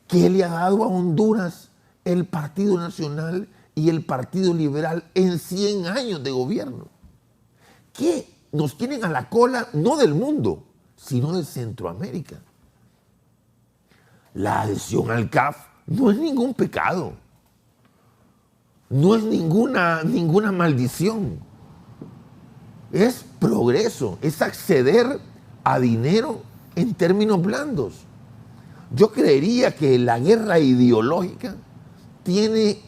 que le ha dado a Honduras el Partido Nacional y el Partido Liberal en 100 años de gobierno, que nos tienen a la cola no del mundo, sino de Centroamérica. La adhesión al CAF no es ningún pecado, no es ninguna maldición, es progreso, es acceder a dinero en términos blandos. Yo creería que la guerra ideológica tiene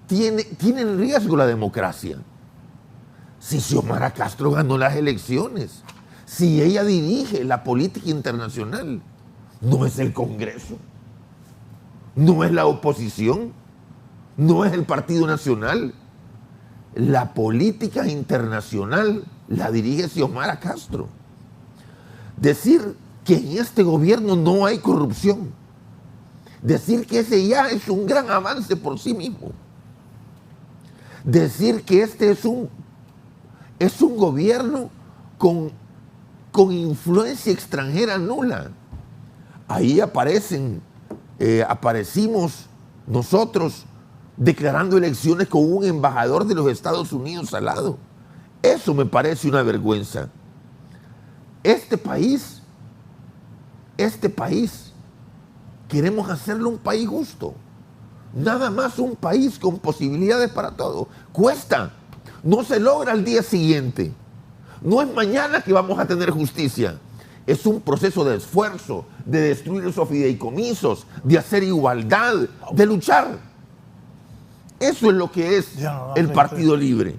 en riesgo la democracia. Si Xiomara Castro ganó las elecciones, si ella dirige la política internacional, no es el Congreso, no es la oposición, no es el Partido Nacional. La política internacional la dirige Xiomara Castro. Decir que en este gobierno no hay corrupción, decir que ese ya es un gran avance por sí mismo, decir que este es un gobierno con influencia extranjera nula. Ahí aparecimos nosotros declarando elecciones con un embajador de los Estados Unidos al lado. Eso me parece una vergüenza. Este país, queremos hacerlo un país justo. Nada más un país con posibilidades para todo. Cuesta. No se logra al día siguiente. No es mañana que vamos a tener justicia. Es un proceso de esfuerzo, de destruir esos fideicomisos, de hacer igualdad, de luchar. Eso es lo que es el Partido Libre.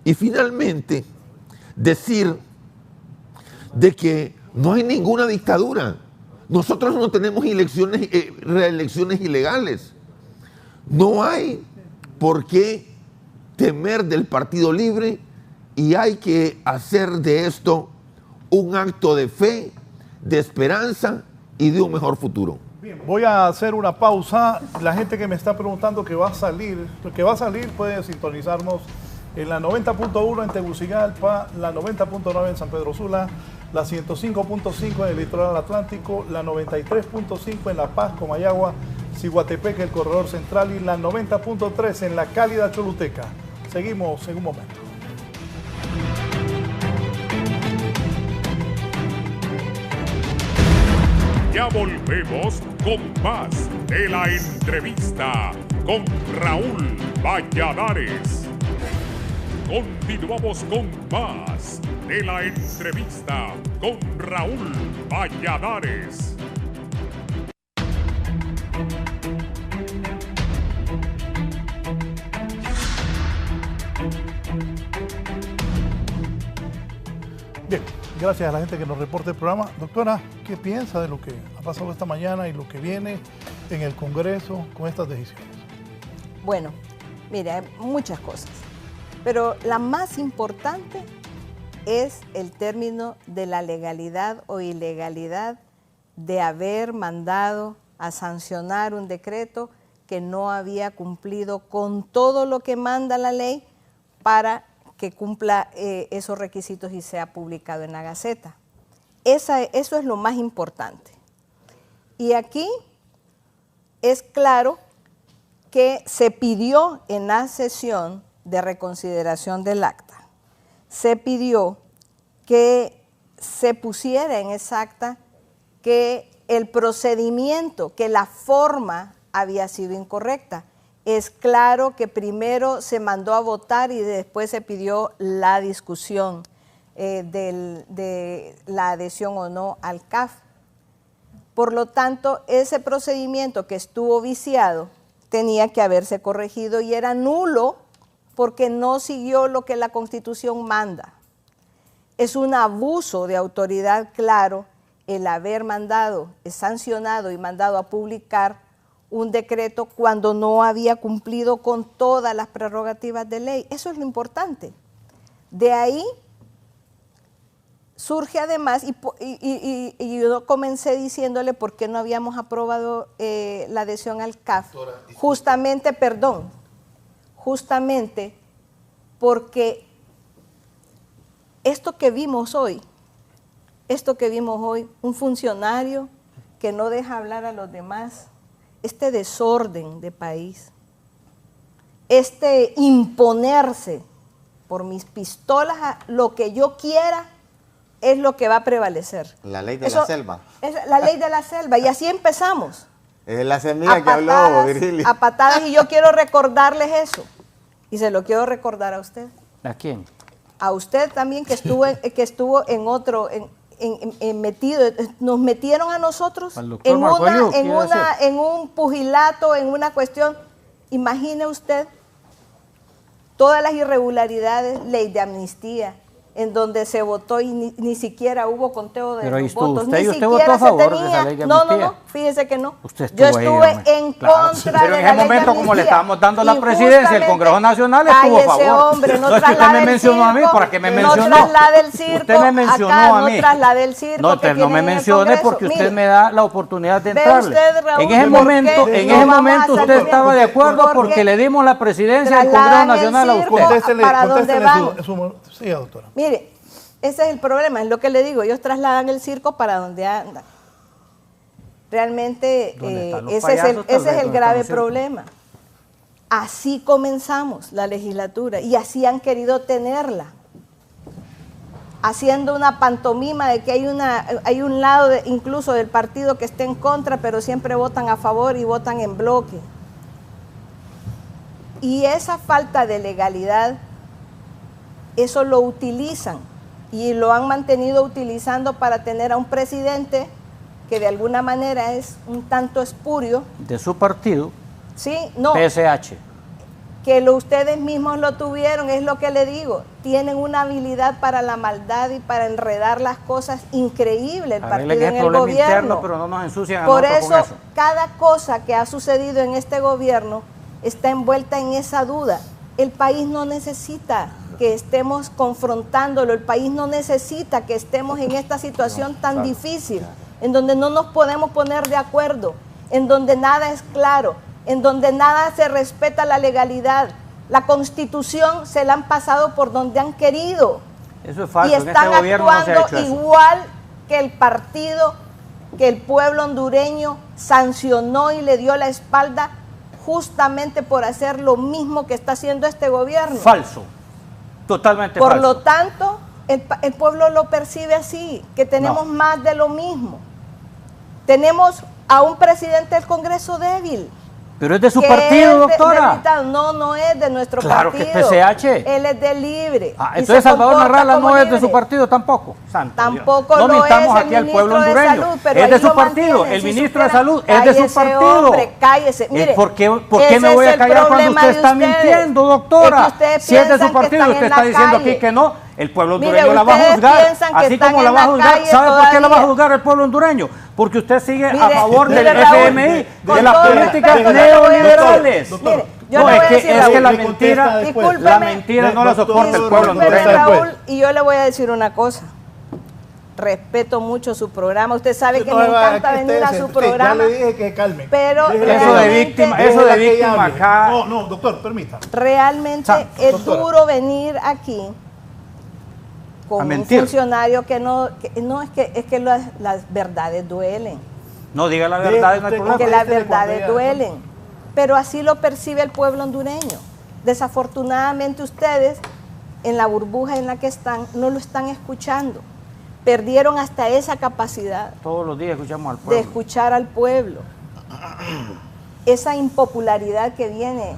Y finalmente, decir de que no hay ninguna dictadura. Nosotros no tenemos reelecciones ilegales. No hay por qué temer del Partido Libre y hay que hacer de esto un acto de fe, de esperanza y de un mejor futuro. Bien, voy a hacer una pausa. La gente que me está preguntando que va a salir puede sintonizarnos en la 90.1 en Tegucigalpa, la 90.9 en San Pedro Sula, la 105.5 en el litoral atlántico, la 93.5 en La Paz, Comayagua, Ciguatepec, el corredor central y la 90.3 en la cálida Choluteca. Seguimos en un momento. Ya volvemos con más de la entrevista con Raúl Valladares. Continuamos con más de la entrevista con Raúl Valladares. Bien, gracias a la gente que nos reporta el programa. Doctora, ¿qué piensa de lo que ha pasado esta mañana y lo que viene en el Congreso con estas decisiones? Bueno, mire, hay muchas cosas, pero la más importante es el término de la legalidad o ilegalidad de haber mandado a sancionar un decreto que no había cumplido con todo lo que manda la ley para que cumpla esos requisitos y sea publicado en la Gaceta. Eso es lo más importante. Y aquí es claro que se pidió en la sesión de reconsideración del acta, se pidió que se pusiera en esa acta que el procedimiento, que la forma había sido incorrecta. Es claro que primero se mandó a votar y después se pidió la discusión de la adhesión o no al CAF. Por lo tanto, ese procedimiento que estuvo viciado tenía que haberse corregido y era nulo porque no siguió lo que la Constitución manda. Es un abuso de autoridad, claro, el haber sancionado y mandado a publicar un decreto cuando no había cumplido con todas las prerrogativas de ley. Eso es lo importante. De ahí surge además, y yo comencé diciéndole por qué no habíamos aprobado la adhesión al CAF, justamente porque esto que vimos hoy, un funcionario que no deja hablar a los demás, este desorden de país, este imponerse por mis pistolas a lo que yo quiera, es lo que va a prevalecer. La ley de la selva. Es la ley de la selva, y así empezamos. Es la semilla que habló Virgilio. A patadas, y yo quiero recordarles eso, y se lo quiero recordar a usted. ¿A quién? A usted también, que estuvo en otro, nos metieron a nosotros Marcolio, en un pugilato, en una cuestión. Imagine usted todas las irregularidades, ley de amnistía, en donde se votó y ni siquiera hubo conteo de los votos. ¿Usted votó a favor de esa ley de amnistía? No, fíjese que no. Yo estuve en contra pero de en la ese ley momento, de como le amnistía. estábamos dando la Y presidencia, el Congreso Nacional estuvo a favor. Ese hombre, no es que usted me mencionó a mí, ¿para qué me mencionó? No traslade el circo, usted me mencionó acá, a mí. no traslade el circo. No, usted no me mencione porque usted me da la oportunidad de entrarle. Usted, Raúl, en ese momento usted estaba de acuerdo porque le dimos la presidencia del Congreso Nacional a usted. ¿Para dónde van? Sí, doctora. Mire, ese es el problema, es lo que le digo, ellos trasladan el circo para donde andan. Realmente ese es el grave problema. Así comenzamos la legislatura y así han querido tenerla, haciendo una pantomima de que hay un lado incluso del partido que esté en contra, pero siempre votan a favor y votan en bloque. Y esa falta de legalidad, eso lo utilizan y lo han mantenido utilizando para tener a un presidente que de alguna manera es un tanto espurio. De su partido, sí, no, PSH. Que ustedes mismos lo tuvieron, es lo que le digo. Tienen una habilidad para la maldad y para enredar las cosas increíble el partido en el gobierno. Interno, pero no nos ensucian a Por nosotros eso, con eso, cada cosa que ha sucedido en este gobierno está envuelta en esa duda. El país no necesita que estemos confrontándolo, el país no necesita que estemos en esta situación tan difícil, en donde no nos podemos poner de acuerdo, en donde nada es claro, en donde nada se respeta la legalidad. La Constitución se la han pasado por donde han querido. Eso es falso. Y están actuando igual que el partido, que el pueblo hondureño sancionó y le dio la espalda justamente por hacer lo mismo que está haciendo este gobierno. Falso. Totalmente falso. Por lo tanto, el pueblo lo percibe así, que tenemos más de lo mismo. Tenemos a un presidente del Congreso débil. Pero es de su partido, doctora. No es de nuestro partido. Claro que es PSH. Él es de Libre. Entonces Salvador Narrala no es de su partido tampoco. Tampoco no lo mintamos es aquí al pueblo hondureño. Es de su partido. El ministro de Salud es de su partido. Hombre, cállese. Mire, ¿Por qué me voy a callar cuando usted está mintiendo, doctora? Si es de su partido y usted está diciendo aquí que no, el pueblo hondureño la va a juzgar. Así como la va a juzgar. ¿Sabe por qué la va a juzgar el pueblo hondureño? Porque usted sigue a favor del FMI, de las políticas neoliberales. No, es que la mentira no la soporta el pueblo hondureño. Raúl, y yo le voy a decir una cosa. Respeto mucho su programa. Usted sabe que me encanta venir a su programa. Ya le dije que calme. Pero eso de víctima acá. No, doctor, permítame. Realmente es duro venir aquí con un funcionario que es que las verdades duelen. No diga la verdad, no hay problema. Que las verdades duelen. Pero así lo percibe el pueblo hondureño. Desafortunadamente ustedes, en la burbuja en la que están, no lo están escuchando. Perdieron hasta esa capacidad. Todos los días escuchamos al pueblo. De escuchar al pueblo. Esa impopularidad que viene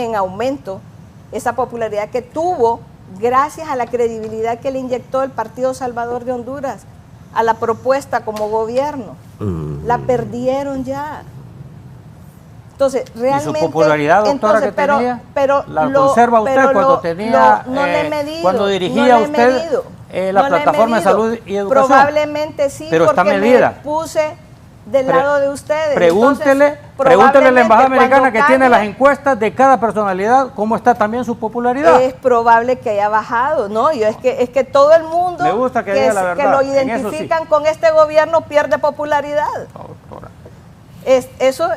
en aumento, esa popularidad que tuvo gracias a la credibilidad que le inyectó el Partido Salvador de Honduras a la propuesta como gobierno. La perdieron ya. Entonces, realmente... ¿Y su popularidad, doctora, que tenía? ¿La conserva usted cuando tenía... no le he medido. Cuando dirigía usted la plataforma de salud y educación? Probablemente sí, pero porque está medida. Me puse del lado de ustedes. Pregúntele a la Embajada Americana que tiene las encuestas de cada personalidad, cómo está también su popularidad. Es probable que haya bajado, ¿no? Es que todo el mundo me gusta que diga la verdad, que lo identifican con este gobierno pierde popularidad. Doctora. Eso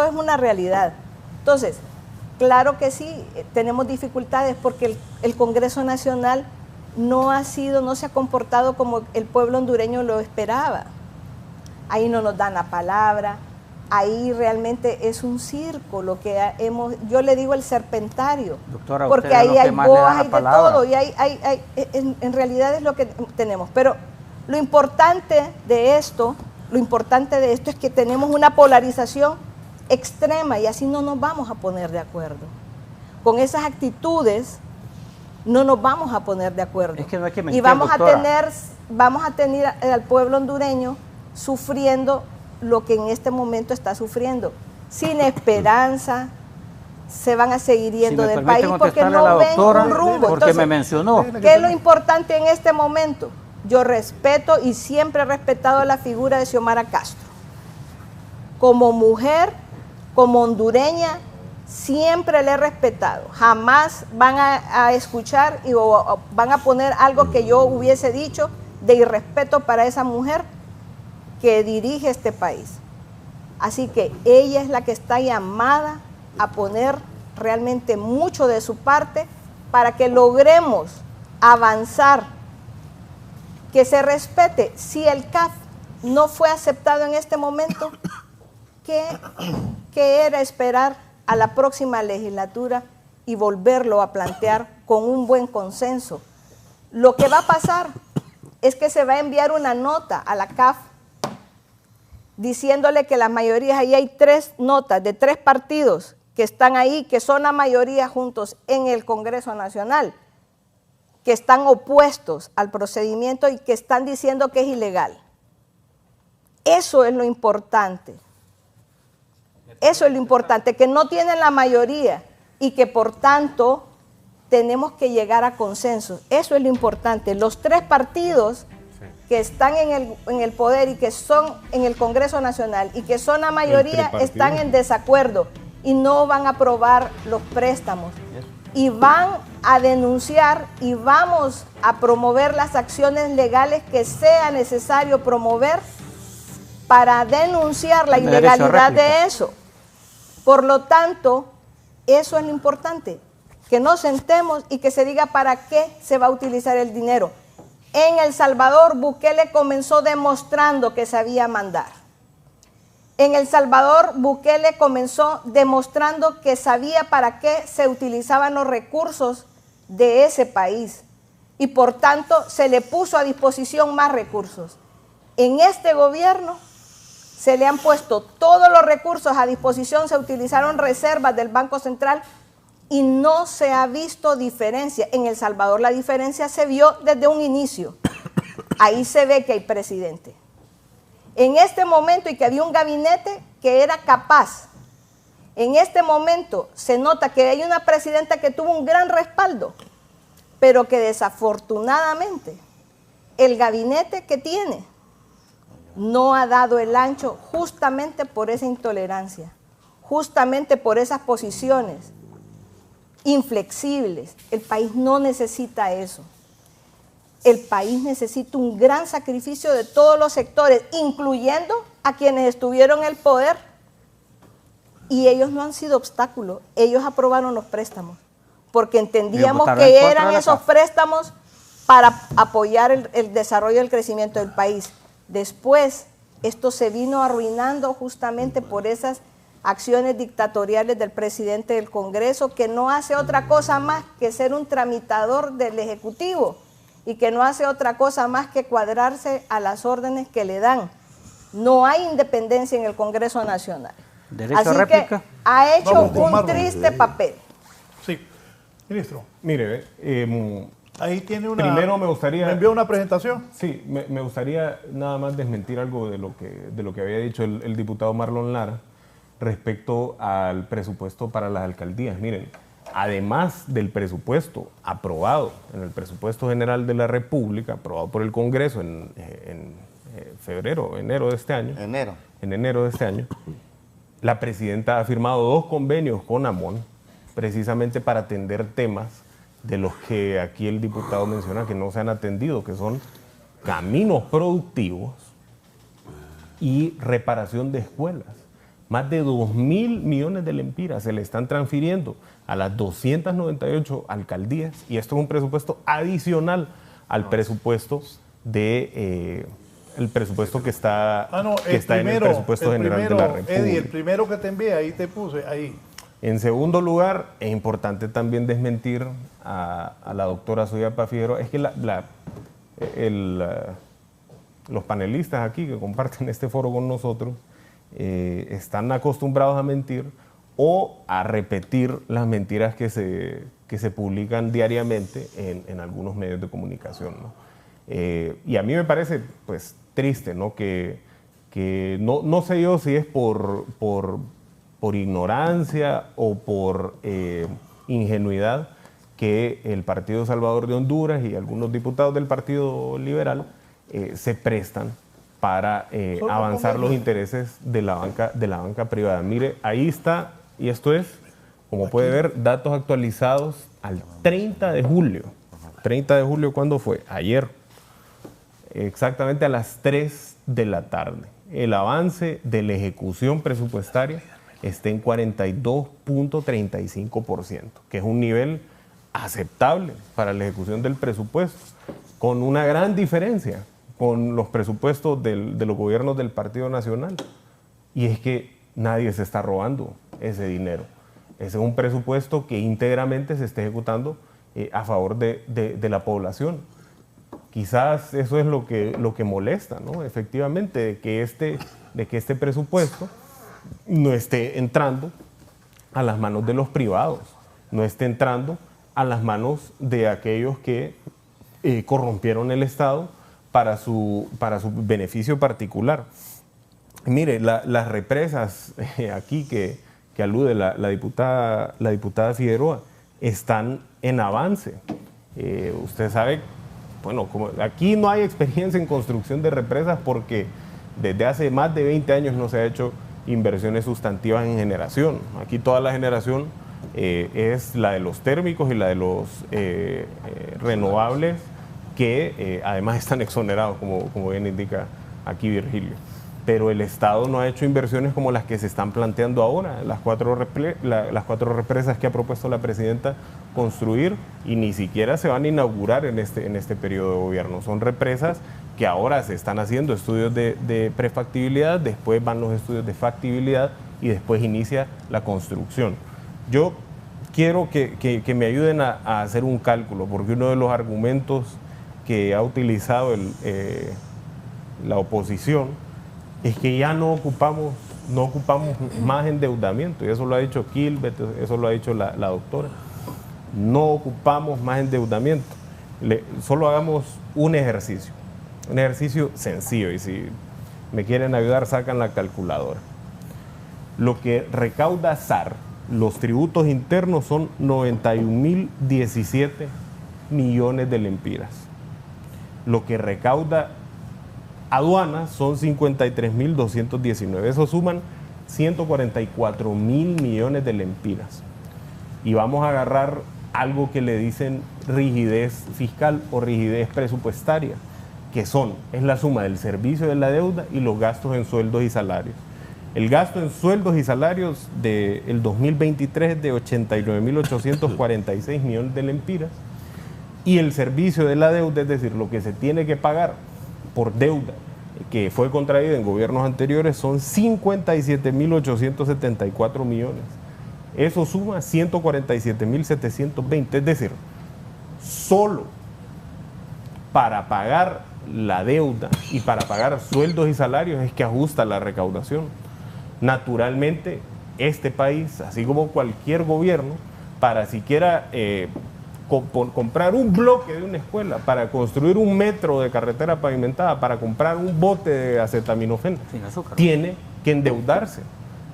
es una realidad. Entonces, claro que sí, tenemos dificultades porque el Congreso Nacional no se ha comportado como el pueblo hondureño lo esperaba. Ahí no nos dan la palabra, ahí realmente es un circo lo que yo le digo el serpentario, doctora, porque ahí hay boas, hay de todo, y en realidad es lo que tenemos. Pero lo importante de esto es que tenemos una polarización extrema y así no nos vamos a poner de acuerdo. Con esas actitudes no nos vamos a poner de acuerdo. Es que no hay que y mentir, vamos doctora. vamos a tener al pueblo hondureño sufriendo lo que en este momento está sufriendo, sin esperanza. Se van a seguir yendo del país porque no ven un rumbo. Porque Entonces, me mencionó. ¿qué es lo importante en este momento? Yo respeto y siempre he respetado la figura de Xiomara Castro. Como mujer, como hondureña, siempre le he respetado. Jamás van a escuchar o van a poner algo que yo hubiese dicho de irrespeto para esa mujer que dirige este país. Así que ella es la que está llamada a poner realmente mucho de su parte para que logremos avanzar, que se respete. Si el CAF no fue aceptado en este momento, ¿qué era esperar a la próxima legislatura y volverlo a plantear con un buen consenso? Lo que va a pasar es que se va a enviar una nota a la CAF diciéndole que las mayorías, ahí hay 3 notas de 3 partidos que están ahí, que son la mayoría juntos en el Congreso Nacional, que están opuestos al procedimiento y que están diciendo que es ilegal. Eso es lo importante. Eso es lo importante, que no tienen la mayoría y que por tanto tenemos que llegar a consensos. Eso es lo importante. Los 3 partidos que están en el poder y que son en el Congreso Nacional y que son la mayoría están en desacuerdo y no van a aprobar los préstamos. Y van a denunciar y vamos a promover las acciones legales que sea necesario promover para denunciar la ilegalidad de eso. Por lo tanto, eso es lo importante, que nos sentemos y que se diga para qué se va a utilizar el dinero. En El Salvador, Bukele comenzó demostrando que sabía mandar. En El Salvador, Bukele comenzó demostrando que sabía para qué se utilizaban los recursos de ese país y por tanto se le puso a disposición más recursos. En este gobierno se le han puesto todos los recursos a disposición, se utilizaron reservas del Banco Central y no se ha visto diferencia. En El Salvador la diferencia se vio desde un inicio. Ahí se ve que hay presidente. En este momento, y que había un gabinete que era capaz. En este momento se nota que hay una presidenta que tuvo un gran respaldo, pero que desafortunadamente el gabinete que tiene no ha dado el ancho justamente por esa intolerancia, justamente por esas posiciones inflexibles. El país no necesita eso. El país necesita un gran sacrificio de todos los sectores, incluyendo a quienes estuvieron en el poder. Y ellos no han sido obstáculo. Ellos aprobaron los préstamos, porque entendíamos que eran esos préstamos para apoyar el desarrollo y el crecimiento del país. Después, esto se vino arruinando justamente por esas acciones dictatoriales del presidente del Congreso, que no hace otra cosa más que ser un tramitador del Ejecutivo y que no hace otra cosa más que cuadrarse a las órdenes que le dan. No hay independencia en el Congreso Nacional. Así a réplica. Que ha hecho un triste papel. Sí, ministro. Mire, ahí tiene una... Primero me gustaría... ¿Me envió una presentación? Sí, me gustaría nada más desmentir algo de lo que había dicho el diputado Marlon Lara respecto al presupuesto para las alcaldías. Miren, además del presupuesto aprobado en el presupuesto general de la República, aprobado por el Congreso en enero de este año. En enero de este año, la presidenta ha firmado 2 convenios con AMON precisamente para atender temas de los que aquí el diputado menciona que no se han atendido, que son caminos productivos y reparación de escuelas. Más de 2.000 millones de lempiras se le están transfiriendo a las 298 alcaldías y esto es un presupuesto adicional al presupuesto el presupuesto que está, en el presupuesto general de la República. Eddie, el primero que te envié, ahí te puse, ahí. En segundo lugar, es importante también desmentir a la doctora Soyapa Figueroa. Es que los panelistas aquí que comparten este foro con nosotros están acostumbrados a mentir o a repetir las mentiras que se publican diariamente en algunos medios de comunicación, ¿no? Y a mí me parece pues triste, ¿no? Que no sé yo si es por ignorancia o por ingenuidad que el Partido Salvador de Honduras y algunos diputados del Partido Liberal se prestan para avanzar los intereses de la banca privada. Mire, ahí está, y esto es, como puede ver, datos actualizados al 30 de julio. 30 de julio, ¿cuándo fue? Ayer. Exactamente a las 3 de la tarde. El avance de la ejecución presupuestaria está en 42.35%, que es un nivel aceptable para la ejecución del presupuesto, con una gran diferencia con los presupuestos de los gobiernos del Partido Nacional. Y es que nadie se está robando ese dinero. Ese es un presupuesto que íntegramente se está ejecutando a favor de la población. Quizás eso es lo que molesta, ¿no? Efectivamente, de que este presupuesto no esté entrando a las manos de los privados, no esté entrando a las manos de aquellos que corrompieron el Estado para su beneficio particular. Mire, las represas aquí que alude la diputada Figueroa están en avance. Usted sabe, bueno, como aquí no hay experiencia en construcción de represas porque desde hace más de 20 años no se ha hecho inversiones sustantivas en generación. Aquí toda la generación es la de los térmicos y la de los renovables que además están exonerados, como bien indica aquí Virgilio. Pero el Estado no ha hecho inversiones como las que se están planteando ahora, las cuatro represas que ha propuesto la presidenta construir, y ni siquiera se van a inaugurar en este periodo de gobierno. Son represas que ahora se están haciendo estudios de prefactibilidad, después van los estudios de factibilidad y después inicia la construcción. Yo quiero que me ayuden a hacer un cálculo, porque uno de los argumentos que ha utilizado la oposición es que ya no ocupamos más endeudamiento, y eso lo ha dicho Kilbert, eso lo ha dicho la doctora. No ocupamos más endeudamiento. Solo hagamos un ejercicio sencillo, y si me quieren ayudar, sacan la calculadora. Lo que recauda SAR, los tributos internos, son 91.017 millones de lempiras. Lo que recauda aduanas son 53.219. Eso suman 144.000 millones de lempiras. Y vamos a agarrar algo que le dicen rigidez fiscal o rigidez presupuestaria, que es la suma del servicio de la deuda y los gastos en sueldos y salarios. El gasto en sueldos y salarios del 2023 es de 89.846 millones de lempiras, y el servicio de la deuda, es decir, lo que se tiene que pagar por deuda que fue contraída en gobiernos anteriores, son 57.874 millones. Eso suma 147.720, es decir, solo para pagar la deuda y para pagar sueldos y salarios es que ajusta la recaudación. Naturalmente, este país, así como cualquier gobierno, para siquiera comprar un bloque de una escuela, para construir un metro de carretera pavimentada, para comprar un bote de acetaminofén, tiene que endeudarse.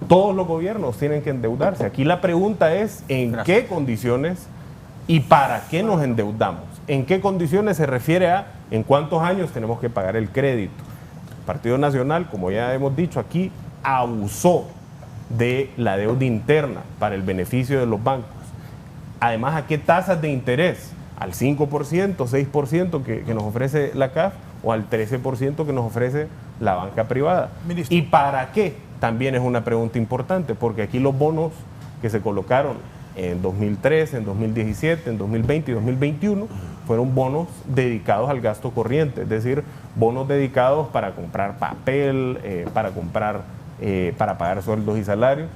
Todos los gobiernos tienen que endeudarse. Aquí la pregunta es en qué condiciones y para qué nos endeudamos. En qué condiciones se refiere a en cuántos años tenemos que pagar el crédito. El Partido Nacional, como ya hemos dicho aquí, abusó de la deuda interna para el beneficio de los bancos. Además, ¿a qué tasas de interés? ¿Al 5%, 6% que nos ofrece la CAF o al 13% que nos ofrece la banca privada? Ministro. ¿Y para qué? También es una pregunta importante, porque aquí los bonos que se colocaron en 2013, en 2017, en 2020 y 2021 fueron bonos dedicados al gasto corriente, es decir, bonos dedicados para comprar papel, para pagar sueldos y salarios,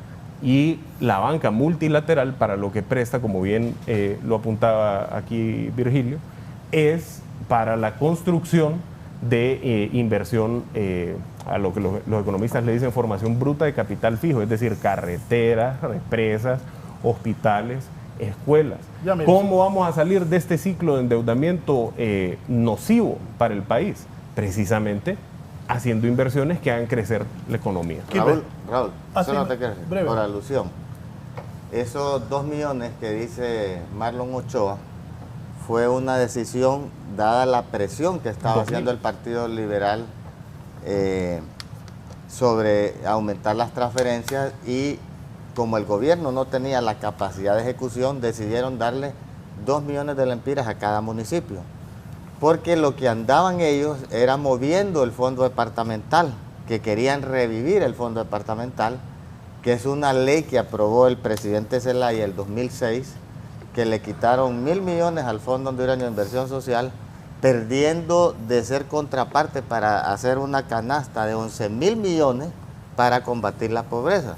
y la banca multilateral, para lo que presta, como bien lo apuntaba aquí Virgilio, es para la construcción de inversión a lo que los economistas le dicen formación bruta de capital fijo, es decir, carreteras, represas, hospitales, escuelas. ¿Cómo vamos a salir de este ciclo de endeudamiento nocivo para el país? Precisamente haciendo inversiones que hagan crecer la economía. Raúl, solo te quiero decir, por alusión, esos 2 millones que dice Marlon Ochoa fue una decisión dada la presión que estaba haciendo el Partido Liberal sobre aumentar las transferencias, y como el gobierno no tenía la capacidad de ejecución, decidieron darle 2 millones de lempiras a cada municipio, porque lo que andaban ellos era moviendo el fondo departamental, que querían revivir el fondo departamental, que es una ley que aprobó el presidente Zelaya en el 2006, que le quitaron 1.000 millones al Fondo Hondureño de Inversión Social, perdiendo de ser contraparte para hacer una canasta de 11.000 millones para combatir la pobreza.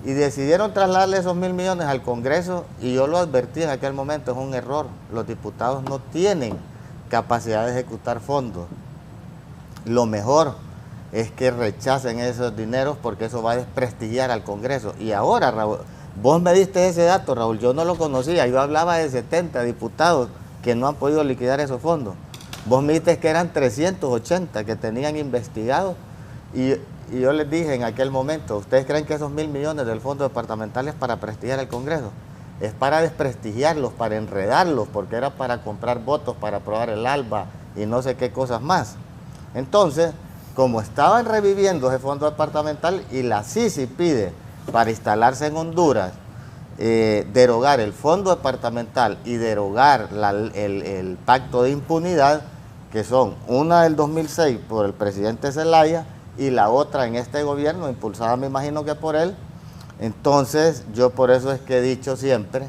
Y decidieron trasladarle esos 1.000 millones al Congreso, y yo lo advertí en aquel momento, es un error. Los diputados no tienen capacidad de ejecutar fondos. Lo mejor es que rechacen esos dineros, porque eso va a desprestigiar al Congreso. Y ahora, Raúl, vos me diste ese dato, Raúl, yo no lo conocía. Yo hablaba de 70 diputados que no han podido liquidar esos fondos. Vos me dijiste que eran 380 que tenían investigados, y yo les dije en aquel momento, ¿ustedes creen que esos 1.000 millones del fondo departamental es para prestigiar al Congreso? Es para desprestigiarlos, para enredarlos, porque era para comprar votos, para aprobar el ALBA y no sé qué cosas más. Entonces, como estaban reviviendo ese fondo departamental, y la CICI pide para instalarse en Honduras, derogar el fondo departamental y derogar el pacto de impunidad, que son una del 2006 por el presidente Zelaya y la otra en este gobierno, impulsada me imagino que por él. Entonces, yo por eso es que he dicho siempre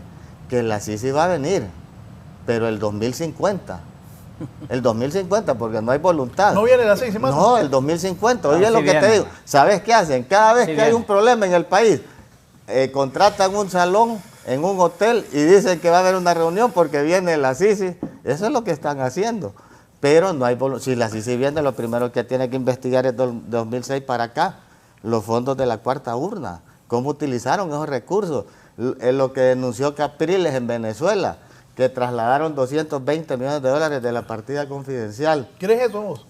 que la CICI va a venir, pero el 2050. El 2050, porque no hay voluntad. ¿No viene la CICI más? No, el 2050. Oye, lo que te digo. ¿Sabes qué hacen? Cada vez que hay un problema en el país, contratan un salón en un hotel y dicen que va a haber una reunión porque viene la CICI. Eso es lo que están haciendo. Pero no hay voluntad. Si la CICI viene, lo primero que tiene que investigar es del 2006 para acá, los fondos de la cuarta urna. ¿Cómo utilizaron esos recursos? Lo que denunció Capriles en Venezuela, que trasladaron 220 millones de dólares de la partida confidencial. ¿Crees eso vos?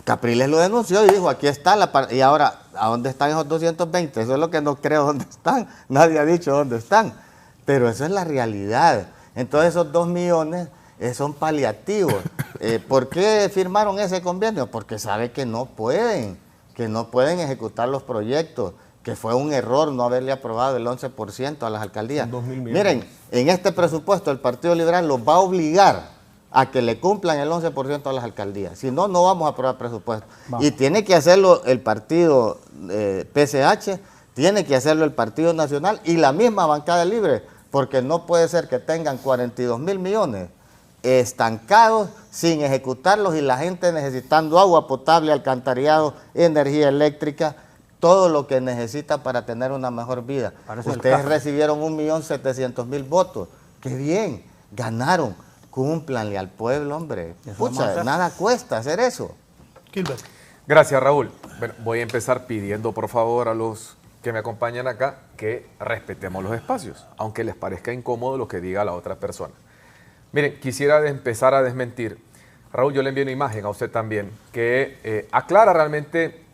Capriles lo denunció y dijo, aquí está y ahora, ¿a dónde están esos 220? Eso es lo que no creo dónde están. Nadie ha dicho dónde están. Pero eso es la realidad. Entonces esos 2 millones son paliativos. ¿Por qué firmaron ese convenio? Porque sabe que no pueden ejecutar los proyectos, que fue un error no haberle aprobado el 11% a las alcaldías. Miren, en este presupuesto el Partido Liberal los va a obligar a que le cumplan el 11% a las alcaldías. Si no, no vamos a aprobar presupuesto. Y tiene que hacerlo el partido PCH, tiene que hacerlo el Partido Nacional y la misma bancada libre, porque no puede ser que tengan 42.000 millones estancados sin ejecutarlos y la gente necesitando agua potable, alcantarillado, energía eléctrica, todo lo que necesita para tener una mejor vida. Ustedes recibieron 1.700.000 votos. ¡Qué bien! Ganaron. Cúmplanle al pueblo, hombre. Pucha, nada cuesta hacer eso. Gilbert. Gracias, Raúl. Bueno, voy a empezar pidiendo, por favor, a los que me acompañan acá que respetemos los espacios, aunque les parezca incómodo lo que diga la otra persona. Miren, quisiera empezar a desmentir. Raúl, yo le envío una imagen a usted también que aclara realmente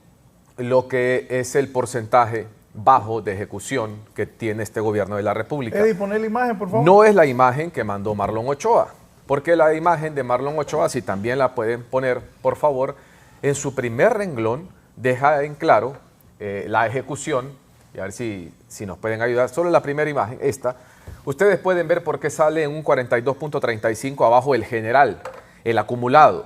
lo que es el porcentaje bajo de ejecución que tiene este gobierno de la República. Eddie, poné la imagen, por favor. No es la imagen que mandó Marlon Ochoa, porque la imagen de Marlon Ochoa, si también la pueden poner, por favor, en su primer renglón deja en claro la ejecución, y a ver si nos pueden ayudar. Solo la primera imagen, esta. Ustedes pueden ver por qué sale en un 42.35 abajo el general, el acumulado.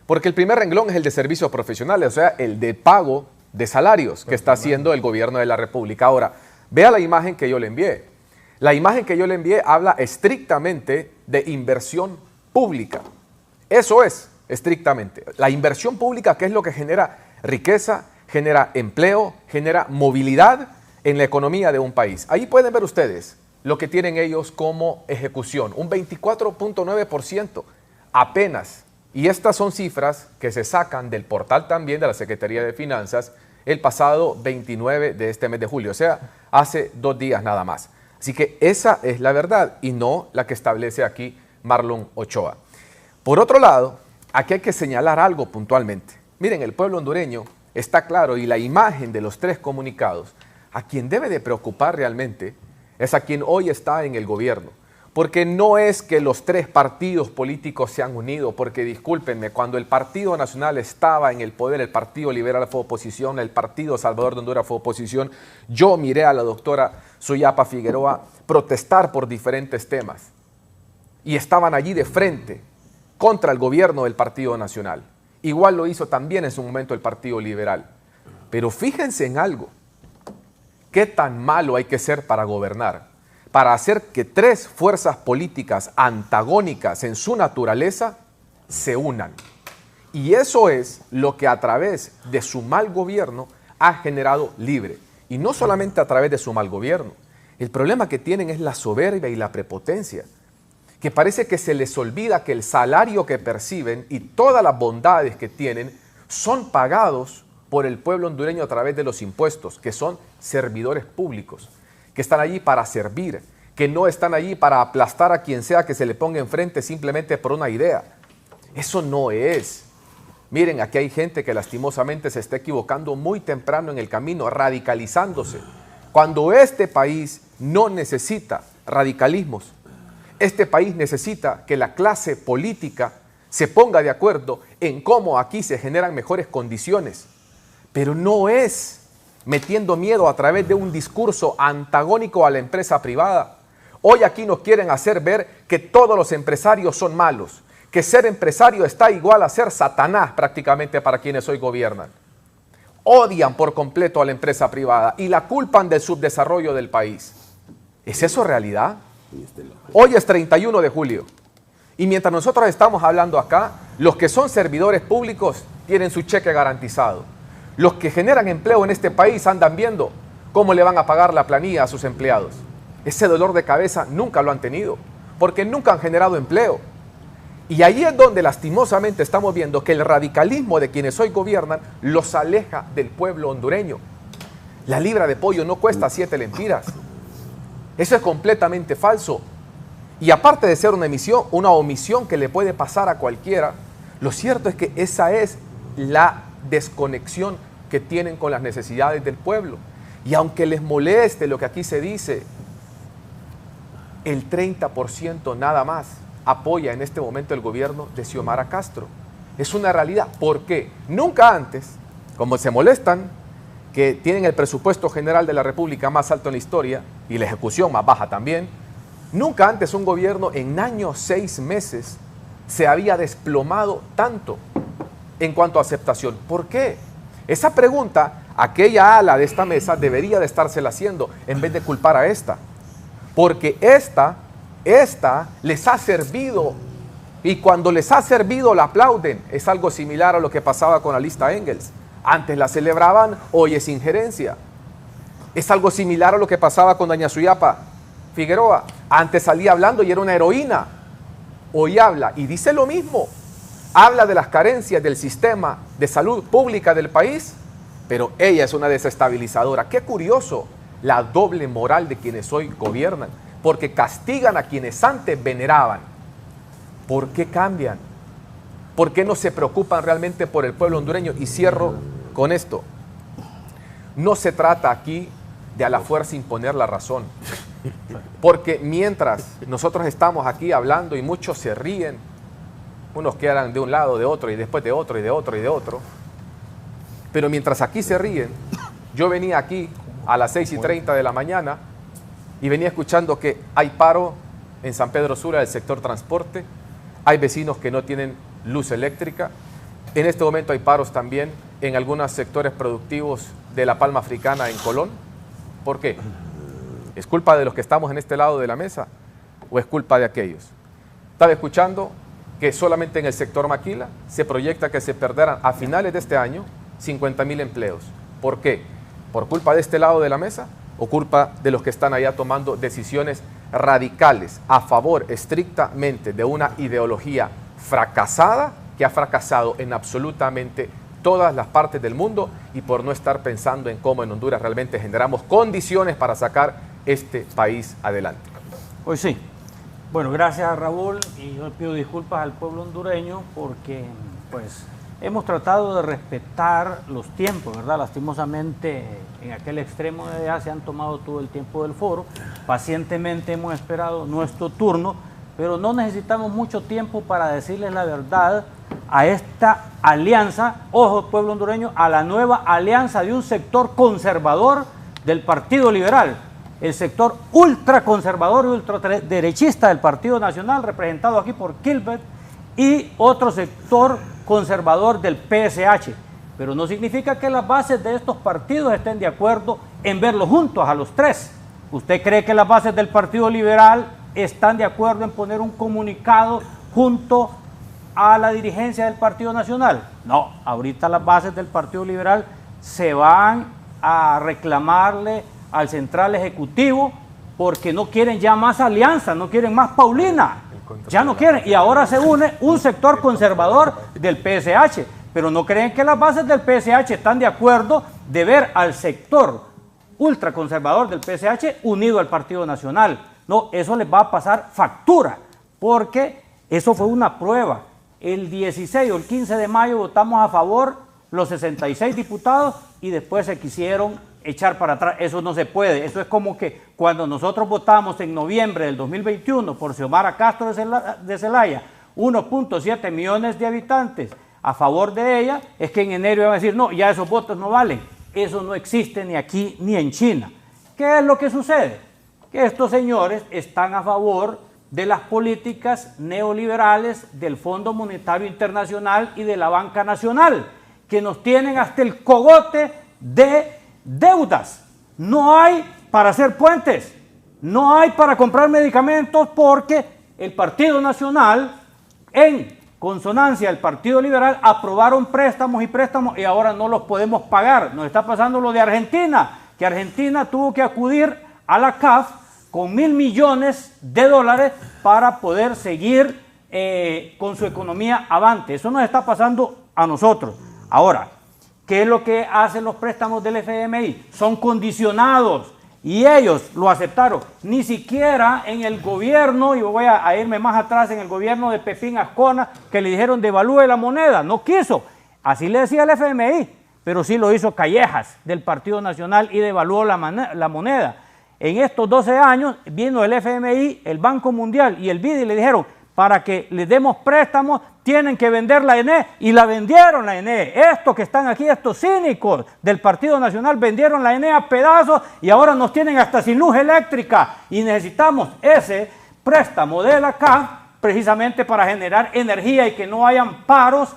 Porque el primer renglón es el de servicios profesionales, o sea, el de pago de salarios que está haciendo el gobierno de la República. Ahora, vea la imagen que yo le envié. La imagen que yo le envié habla estrictamente de inversión pública. Eso es, estrictamente. La inversión pública, que es lo que genera riqueza, genera empleo, genera movilidad en la economía de un país. Ahí pueden ver ustedes lo que tienen ellos como ejecución, un 24.9%, apenas Y estas son cifras que se sacan del portal también de la Secretaría de Finanzas el pasado 29 de este mes de julio, o sea, hace 2 días nada más. Así que esa es la verdad y no la que establece aquí Marlon Ochoa. Por otro lado, aquí hay que señalar algo puntualmente. Miren, el pueblo hondureño está claro y la imagen de los 3 comunicados, a quien debe de preocupar realmente es a quien hoy está en el gobierno. Porque no es que los 3 partidos políticos se han unido, porque discúlpenme, cuando el Partido Nacional estaba en el poder, el Partido Liberal fue oposición, el Partido Salvador de Honduras fue oposición, yo miré a la doctora Suyapa Figueroa protestar por diferentes temas y estaban allí de frente contra el gobierno del Partido Nacional. Igual lo hizo también en su momento el Partido Liberal. Pero fíjense en algo, ¿qué tan malo hay que ser para gobernar? Para hacer que 3 fuerzas políticas antagónicas en su naturaleza se unan. Y eso es lo que a través de su mal gobierno ha generado Libre. Y no solamente a través de su mal gobierno. El problema que tienen es la soberbia y la prepotencia, que parece que se les olvida que el salario que perciben y todas las bondades que tienen son pagados por el pueblo hondureño a través de los impuestos, que son servidores públicos, que están allí para servir, que no están allí para aplastar a quien sea que se le ponga enfrente simplemente por una idea. Eso no es. Miren, aquí hay gente que lastimosamente se está equivocando muy temprano en el camino, radicalizándose, cuando este país no necesita radicalismos. Este país necesita que la clase política se ponga de acuerdo en cómo aquí se generan mejores condiciones, pero no es metiendo miedo a través de un discurso antagónico a la empresa privada. Hoy aquí nos quieren hacer ver que todos los empresarios son malos, que ser empresario está igual a ser Satanás prácticamente para quienes hoy gobiernan. Odian por completo a la empresa privada y la culpan del subdesarrollo del país. ¿Es eso realidad? Hoy es 31 de julio y mientras nosotros estamos hablando acá, los que son servidores públicos tienen su cheque garantizado. Los que generan empleo en este país andan viendo cómo le van a pagar la planilla a sus empleados. Ese dolor de cabeza nunca lo han tenido, porque nunca han generado empleo. Y ahí es donde lastimosamente estamos viendo que el radicalismo de quienes hoy gobiernan los aleja del pueblo hondureño. La libra de pollo no cuesta 7 lempiras. Eso es completamente falso. Y aparte de ser una omisión que le puede pasar a cualquiera, lo cierto es que esa es la desconexión que tienen con las necesidades del pueblo. Y aunque les moleste lo que aquí se dice, el 30% nada más apoya en este momento el gobierno de Xiomara Castro. Es una realidad. ¿Por qué? Nunca antes, como se molestan, que tienen el presupuesto general de la República más alto en la historia y la ejecución más baja también, nunca antes un gobierno en años 6 meses se había desplomado tanto en cuanto a aceptación. ¿Por qué? Esa pregunta, aquella ala de esta mesa debería de estársela haciendo en vez de culpar a esta. Porque esta les ha servido y cuando les ha servido la aplauden. Es algo similar a lo que pasaba con la lista Engels. Antes la celebraban, hoy es injerencia. Es algo similar a lo que pasaba con doña Suyapa Figueroa. Antes salía hablando y era una heroína. Hoy habla y dice lo mismo. Habla de las carencias del sistema de salud pública del país, pero ella es una desestabilizadora. Qué curioso la doble moral de quienes hoy gobiernan, porque castigan a quienes antes veneraban. ¿Por qué cambian? ¿Por qué no se preocupan realmente por el pueblo hondureño? Y cierro con esto. No se trata aquí de a la fuerza imponer la razón, porque mientras nosotros estamos aquí hablando y muchos se ríen, unos quedan de un lado, de otro, y después de otro, y de otro, y de otro, pero mientras aquí se ríen, yo venía aquí a las 6:30 de la mañana y venía escuchando que hay paro en San Pedro Sula del sector transporte, hay vecinos que no tienen luz eléctrica, en este momento hay paros también en algunos sectores productivos de la Palma Africana en Colón. ¿Por qué? ¿Es culpa de los que estamos en este lado de la mesa o es culpa de aquellos? Estaba escuchando que solamente en el sector maquila se proyecta que se perderán a finales de este año 50,000 empleos. ¿Por qué? ¿Por culpa de este lado de la mesa o culpa de los que están allá tomando decisiones radicales a favor estrictamente de una ideología fracasada que ha fracasado en absolutamente todas las partes del mundo y por no estar pensando en cómo en Honduras realmente generamos condiciones para sacar este país adelante. Pues sí. Bueno, gracias a Raúl, y yo pido disculpas al pueblo hondureño porque pues hemos tratado de respetar los tiempos, ¿verdad? Lastimosamente en aquel extremo de allá se han tomado todo el tiempo del foro, pacientemente hemos esperado nuestro turno, pero no necesitamos mucho tiempo para decirles la verdad a esta alianza, ojo pueblo hondureño, a la nueva alianza de un sector conservador del Partido Liberal, el sector ultraconservador y ultraderechista del Partido Nacional, representado aquí por Kilbert, y otro sector conservador del PSH. Pero no significa que las bases de estos partidos estén de acuerdo en verlos juntos a los tres. ¿Usted cree que las bases del Partido Liberal están de acuerdo en poner un comunicado junto a la dirigencia del Partido Nacional? No, ahorita las bases del Partido Liberal se van a reclamarle al Central Ejecutivo porque no quieren ya más alianza, no quieren más Paulina, ya no quieren, y ahora se une un sector conservador del PSH, pero no creen que las bases del PSH están de acuerdo de ver al sector ultraconservador del PSH unido al Partido Nacional. No, eso les va a pasar factura, porque eso fue una prueba. El 16 o el 15 de mayo votamos a favor los 66 diputados y después se quisieron echar para atrás. Eso no se puede. Eso es como que cuando nosotros votamos en noviembre del 2021 por Xiomara Castro de Zelaya, 1.7 millones de habitantes a favor de ella, es que en enero iban a decir, no, ya esos votos no valen. Eso no existe ni aquí ni en China. ¿Qué es lo que sucede? Que estos señores están a favor de las políticas neoliberales del Fondo Monetario Internacional y de la Banca Nacional, que nos tienen hasta el cogote de deudas. No hay para hacer puentes, no hay para comprar medicamentos porque el Partido Nacional, en consonancia al Partido Liberal, aprobaron préstamos y ahora no los podemos pagar. Nos está pasando lo de Argentina, que Argentina tuvo que acudir a la CAF con $1.000 millones para poder seguir con su economía avante. Eso nos está pasando a nosotros. Ahora, ¿qué es lo que hacen los préstamos del FMI? Son condicionados y ellos lo aceptaron. Ni siquiera en el gobierno, y voy a irme más atrás, en el gobierno de Pepín Ascona, que le dijeron devalúe la moneda, no quiso. Así le decía el FMI, pero sí lo hizo Callejas del Partido Nacional y devaluó la moneda. En estos 12 años vino el FMI, el Banco Mundial y el BID y le dijeron, para que les demos préstamos, tienen que vender la ENE, y la vendieron la ENE. Estos que están aquí, estos cínicos del Partido Nacional, vendieron la ENE a pedazos y ahora nos tienen hasta sin luz eléctrica, y necesitamos ese préstamo de la CAF precisamente para generar energía y que no hayan paros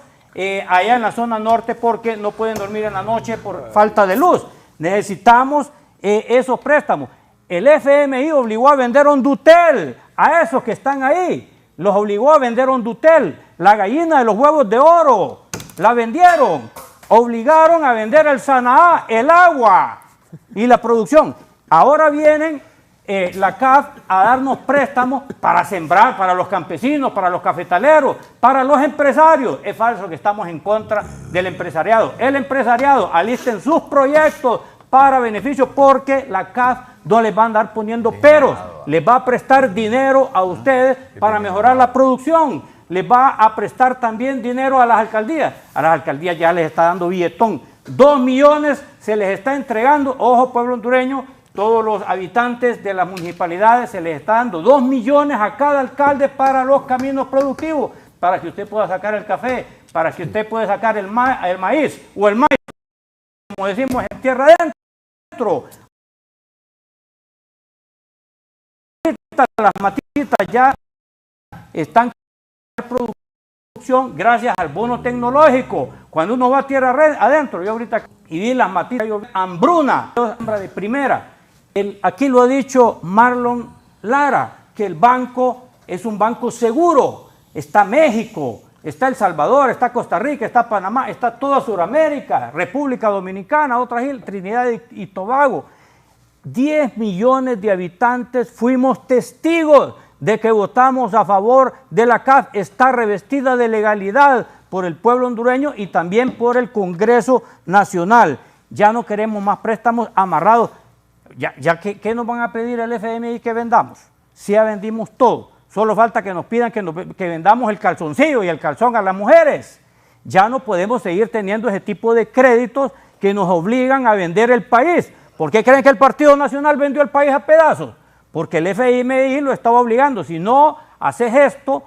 allá en la zona norte porque no pueden dormir en la noche por falta de luz. Necesitamos esos préstamos. El FMI obligó a vender Hondutel a esos que están ahí. Los obligó a vender Hondutel, la gallina de los huevos de oro, la vendieron. Obligaron a vender el Sanaá, el agua y la producción. Ahora vienen la CAF a darnos préstamos para sembrar, para los campesinos, para los cafetaleros, para los empresarios. Es falso que estamos en contra del empresariado. El empresariado alisten sus proyectos para beneficio porque la CAF no les va a andar poniendo peros, les va a prestar dinero a ustedes para mejorar la producción, les va a prestar también dinero a las alcaldías ya les está dando billetón, 2 millones se les está entregando, ojo pueblo hondureño, todos los habitantes de las municipalidades se les está dando 2 millones a cada alcalde para los caminos productivos, para que usted pueda sacar el café, para que usted pueda sacar el maíz, o el maíz, como decimos en tierra adentro. Las matitas ya están en producción gracias al bono tecnológico. Cuando uno va a tierra adentro, yo ahorita y vi las matitas, hambruna, de primera. Aquí lo ha dicho Marlon Lara, que el banco es un banco seguro. Está México, está El Salvador, está Costa Rica, está Panamá, está toda Sudamérica, República Dominicana, otras islas, Trinidad y Tobago. 10 millones de habitantes fuimos testigos de que votamos a favor de la CAF. Está revestida de legalidad por el pueblo hondureño y también por el Congreso Nacional. Ya no queremos más préstamos amarrados. Ya ¿qué nos van a pedir el FMI que vendamos? Si ya vendimos todo. Solo falta que nos pidan que vendamos el calzoncillo y el calzón a las mujeres. Ya no podemos seguir teniendo ese tipo de créditos que nos obligan a vender el país. ¿Por qué creen que el Partido Nacional vendió el país a pedazos? Porque el FMI lo estaba obligando. Si no haces esto,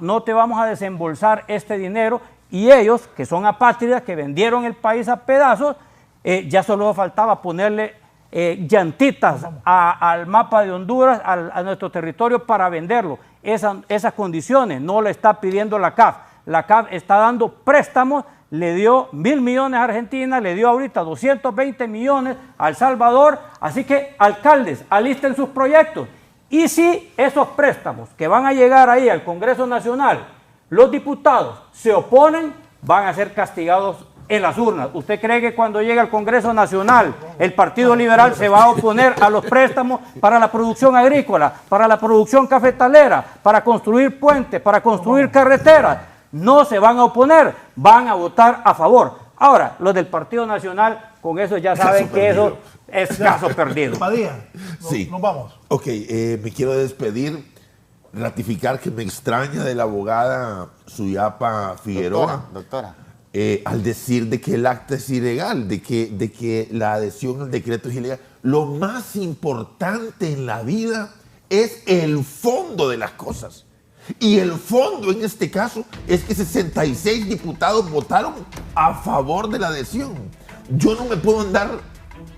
no te vamos a desembolsar este dinero. Y ellos, que son apátridas, que vendieron el país a pedazos, ya solo faltaba ponerle llantitas al mapa de Honduras, a nuestro territorio para venderlo. Esas condiciones no le está pidiendo la CAF. La CAF está dando préstamos, le dio 1.000 millones a Argentina, le dio ahorita 220 millones a El Salvador. Así que, alcaldes, alisten sus proyectos. Y si esos préstamos que van a llegar ahí al Congreso Nacional, los diputados se oponen, van a ser castigados en las urnas. ¿Usted cree que cuando llegue al Congreso Nacional el Partido Liberal se va a oponer a los préstamos para la producción agrícola, para la producción cafetalera, para construir puentes, para construir carreteras? No se van a oponer, van a votar a favor. Ahora, los del Partido Nacional, con eso ya saben que eso es caso perdido. Padilla, Sí. nos vamos. Ok, me quiero despedir, ratificar que me extraña de la abogada Suyapa Figueroa. Doctora. Al decir de que el acta es ilegal, de que la adhesión al decreto es ilegal. Lo más importante en la vida es el fondo de las cosas. Y el fondo en este caso es que 66 diputados votaron a favor de la adhesión. Yo no me puedo andar,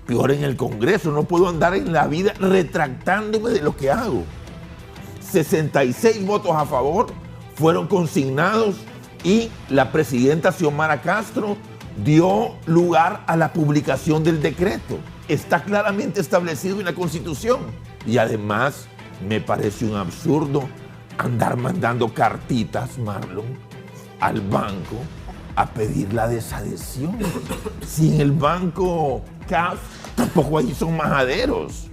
peor en el Congreso, no puedo andar en la vida retractándome de lo que hago. 66 votos a favor fueron consignados y la presidenta Xiomara Castro dio lugar a la publicación del decreto. Está claramente establecido en la Constitución. Y además me parece un absurdo andar mandando cartitas, Marlon, al banco a pedir la desadhesión. Si en el banco CAF tampoco ahí son majaderos.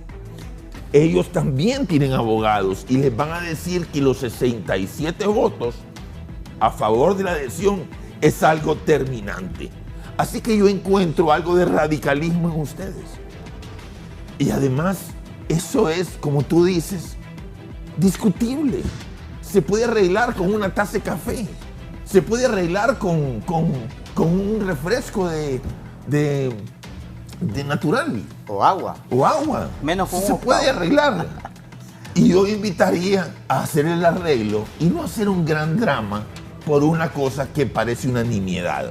Ellos también tienen abogados y les van a decir que los 67 votos a favor de la adhesión es algo terminante. Así que yo encuentro algo de radicalismo en ustedes. Y además, eso es, como tú dices, discutible. Se puede arreglar con una taza de café. Se puede arreglar con un refresco de natural. O agua. O agua. Menos con Se un puede octavo. arreglar. Y yo invitaría a hacer el arreglo y no hacer un gran drama por una cosa que parece una nimiedad.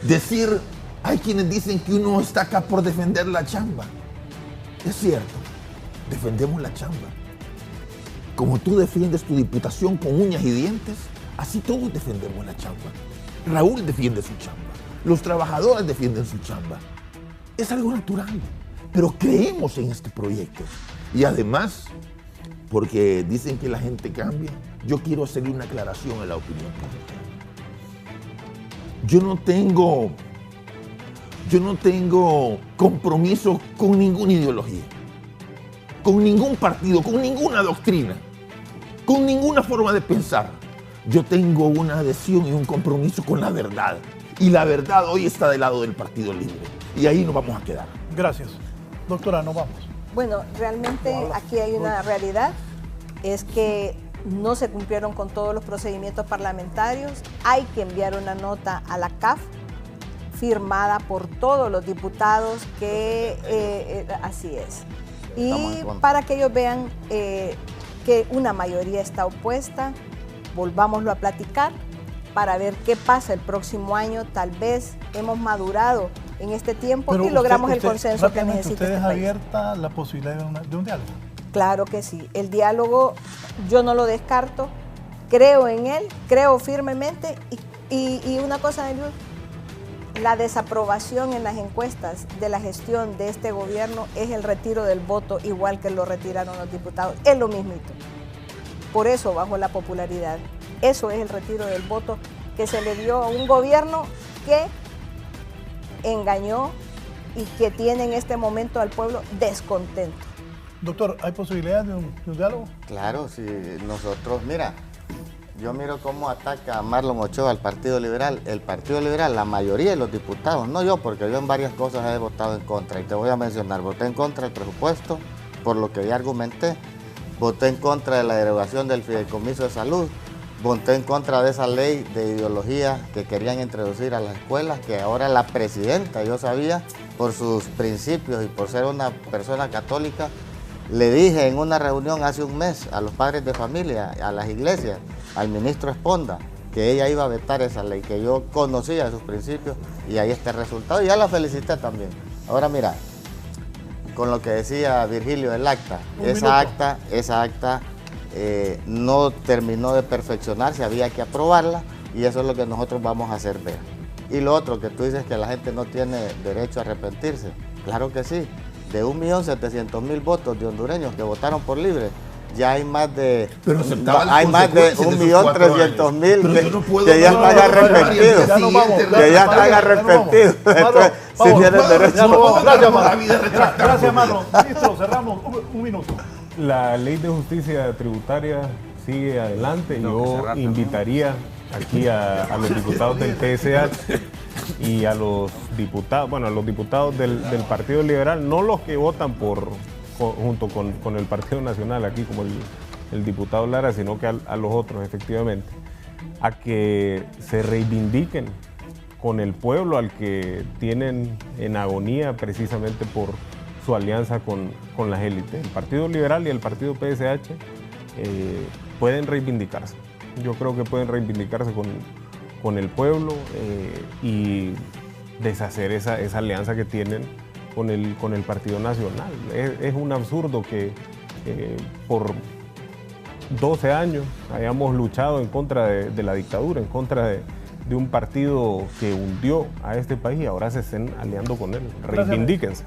Decir, hay quienes dicen que uno está acá por defender la chamba. Es cierto, defendemos la chamba. Como tú defiendes tu diputación con uñas y dientes, así todos defendemos la chamba. Raúl defiende su chamba, los trabajadores defienden su chamba. Es algo natural, pero creemos en este proyecto. Y además, porque dicen que la gente cambia, yo quiero hacerle una aclaración a la opinión pública. Yo no tengo compromiso con ninguna ideología, con ningún partido, con ninguna doctrina, con ninguna forma de pensar. Yo tengo una adhesión y un compromiso con la verdad. Y la verdad hoy está del lado del Partido Libre. Y ahí nos vamos a quedar. Gracias. Doctora, nos vamos. Bueno, realmente aquí hay una realidad, es que no se cumplieron con todos los procedimientos parlamentarios. Hay que enviar una nota a la CAF firmada por todos los diputados que así es. Y para que ellos vean que una mayoría está opuesta, volvámoslo a platicar para ver qué pasa el próximo año. Tal vez hemos madurado en este tiempo y logramos el consenso que necesita ¿Usted este deja país. abierta la posibilidad de un diálogo? Claro que sí. El diálogo yo no lo descarto, creo en él, creo firmemente y una cosa de luz, la desaprobación en las encuestas de la gestión de este gobierno es el retiro del voto, igual que lo retiraron los diputados, es lo mismito. Por eso bajó la popularidad. Eso es el retiro del voto que se le dio a un gobierno que engañó y que tiene en este momento al pueblo descontento. Doctor, ¿hay posibilidad de un diálogo? Claro, si nosotros, mira, yo miro cómo ataca a Marlon Ochoa al Partido Liberal. El Partido Liberal, la mayoría de los diputados, no yo, porque yo en varias cosas he votado en contra, y te voy a mencionar, voté en contra del presupuesto, por lo que ya argumenté, voté en contra de la derogación del fideicomiso de salud, voté en contra de esa ley de ideología que querían introducir a las escuelas, que ahora la presidenta, yo sabía, por sus principios y por ser una persona católica, le dije en una reunión hace un mes a los padres de familia, a las iglesias, al ministro Esponda, que ella iba a vetar esa ley, que yo conocía sus principios, y ahí está el resultado. Y ya la felicité también. Ahora mira, con lo que decía Virgilio del acta, esa acta no terminó de perfeccionarse, había que aprobarla, y eso es lo que nosotros vamos a hacer ver. Y lo otro, que tú dices que la gente no tiene derecho a arrepentirse, claro que sí. De 1.700.000 votos de hondureños que votaron por libre, ya hay más de 1.300.000 que ya están arrepentidos. Que ya están arrepentidos. Si tienen derecho. Gracias, Marlon. Ministro, cerramos un minuto. La ley de justicia tributaria sigue adelante. Yo invitaría aquí a los diputados del PSH y a los diputados, bueno, a los diputados del Partido Liberal, no los que votan junto con el Partido Nacional, aquí como el diputado Lara, sino que a los otros, efectivamente, a que se reivindiquen con el pueblo al que tienen en agonía precisamente por su alianza con las élites. El Partido Liberal y el Partido PSH pueden reivindicarse. Yo creo que pueden reivindicarse con el pueblo y deshacer esa alianza que tienen con el Partido Nacional. Es un absurdo que por 12 años hayamos luchado en contra de la dictadura, en contra de un partido que hundió a este país, y ahora se estén aliando con él. Reivindíquense.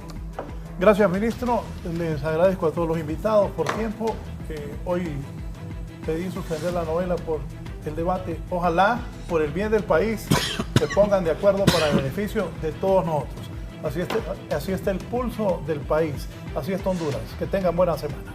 Gracias, ministro. Les agradezco a todos los invitados por tiempo. Hoy pedí suspender la novela por el debate. Ojalá, por el bien del país, se pongan de acuerdo para el beneficio de todos nosotros. Así está el pulso del país. Así está Honduras. Que tengan buena semana.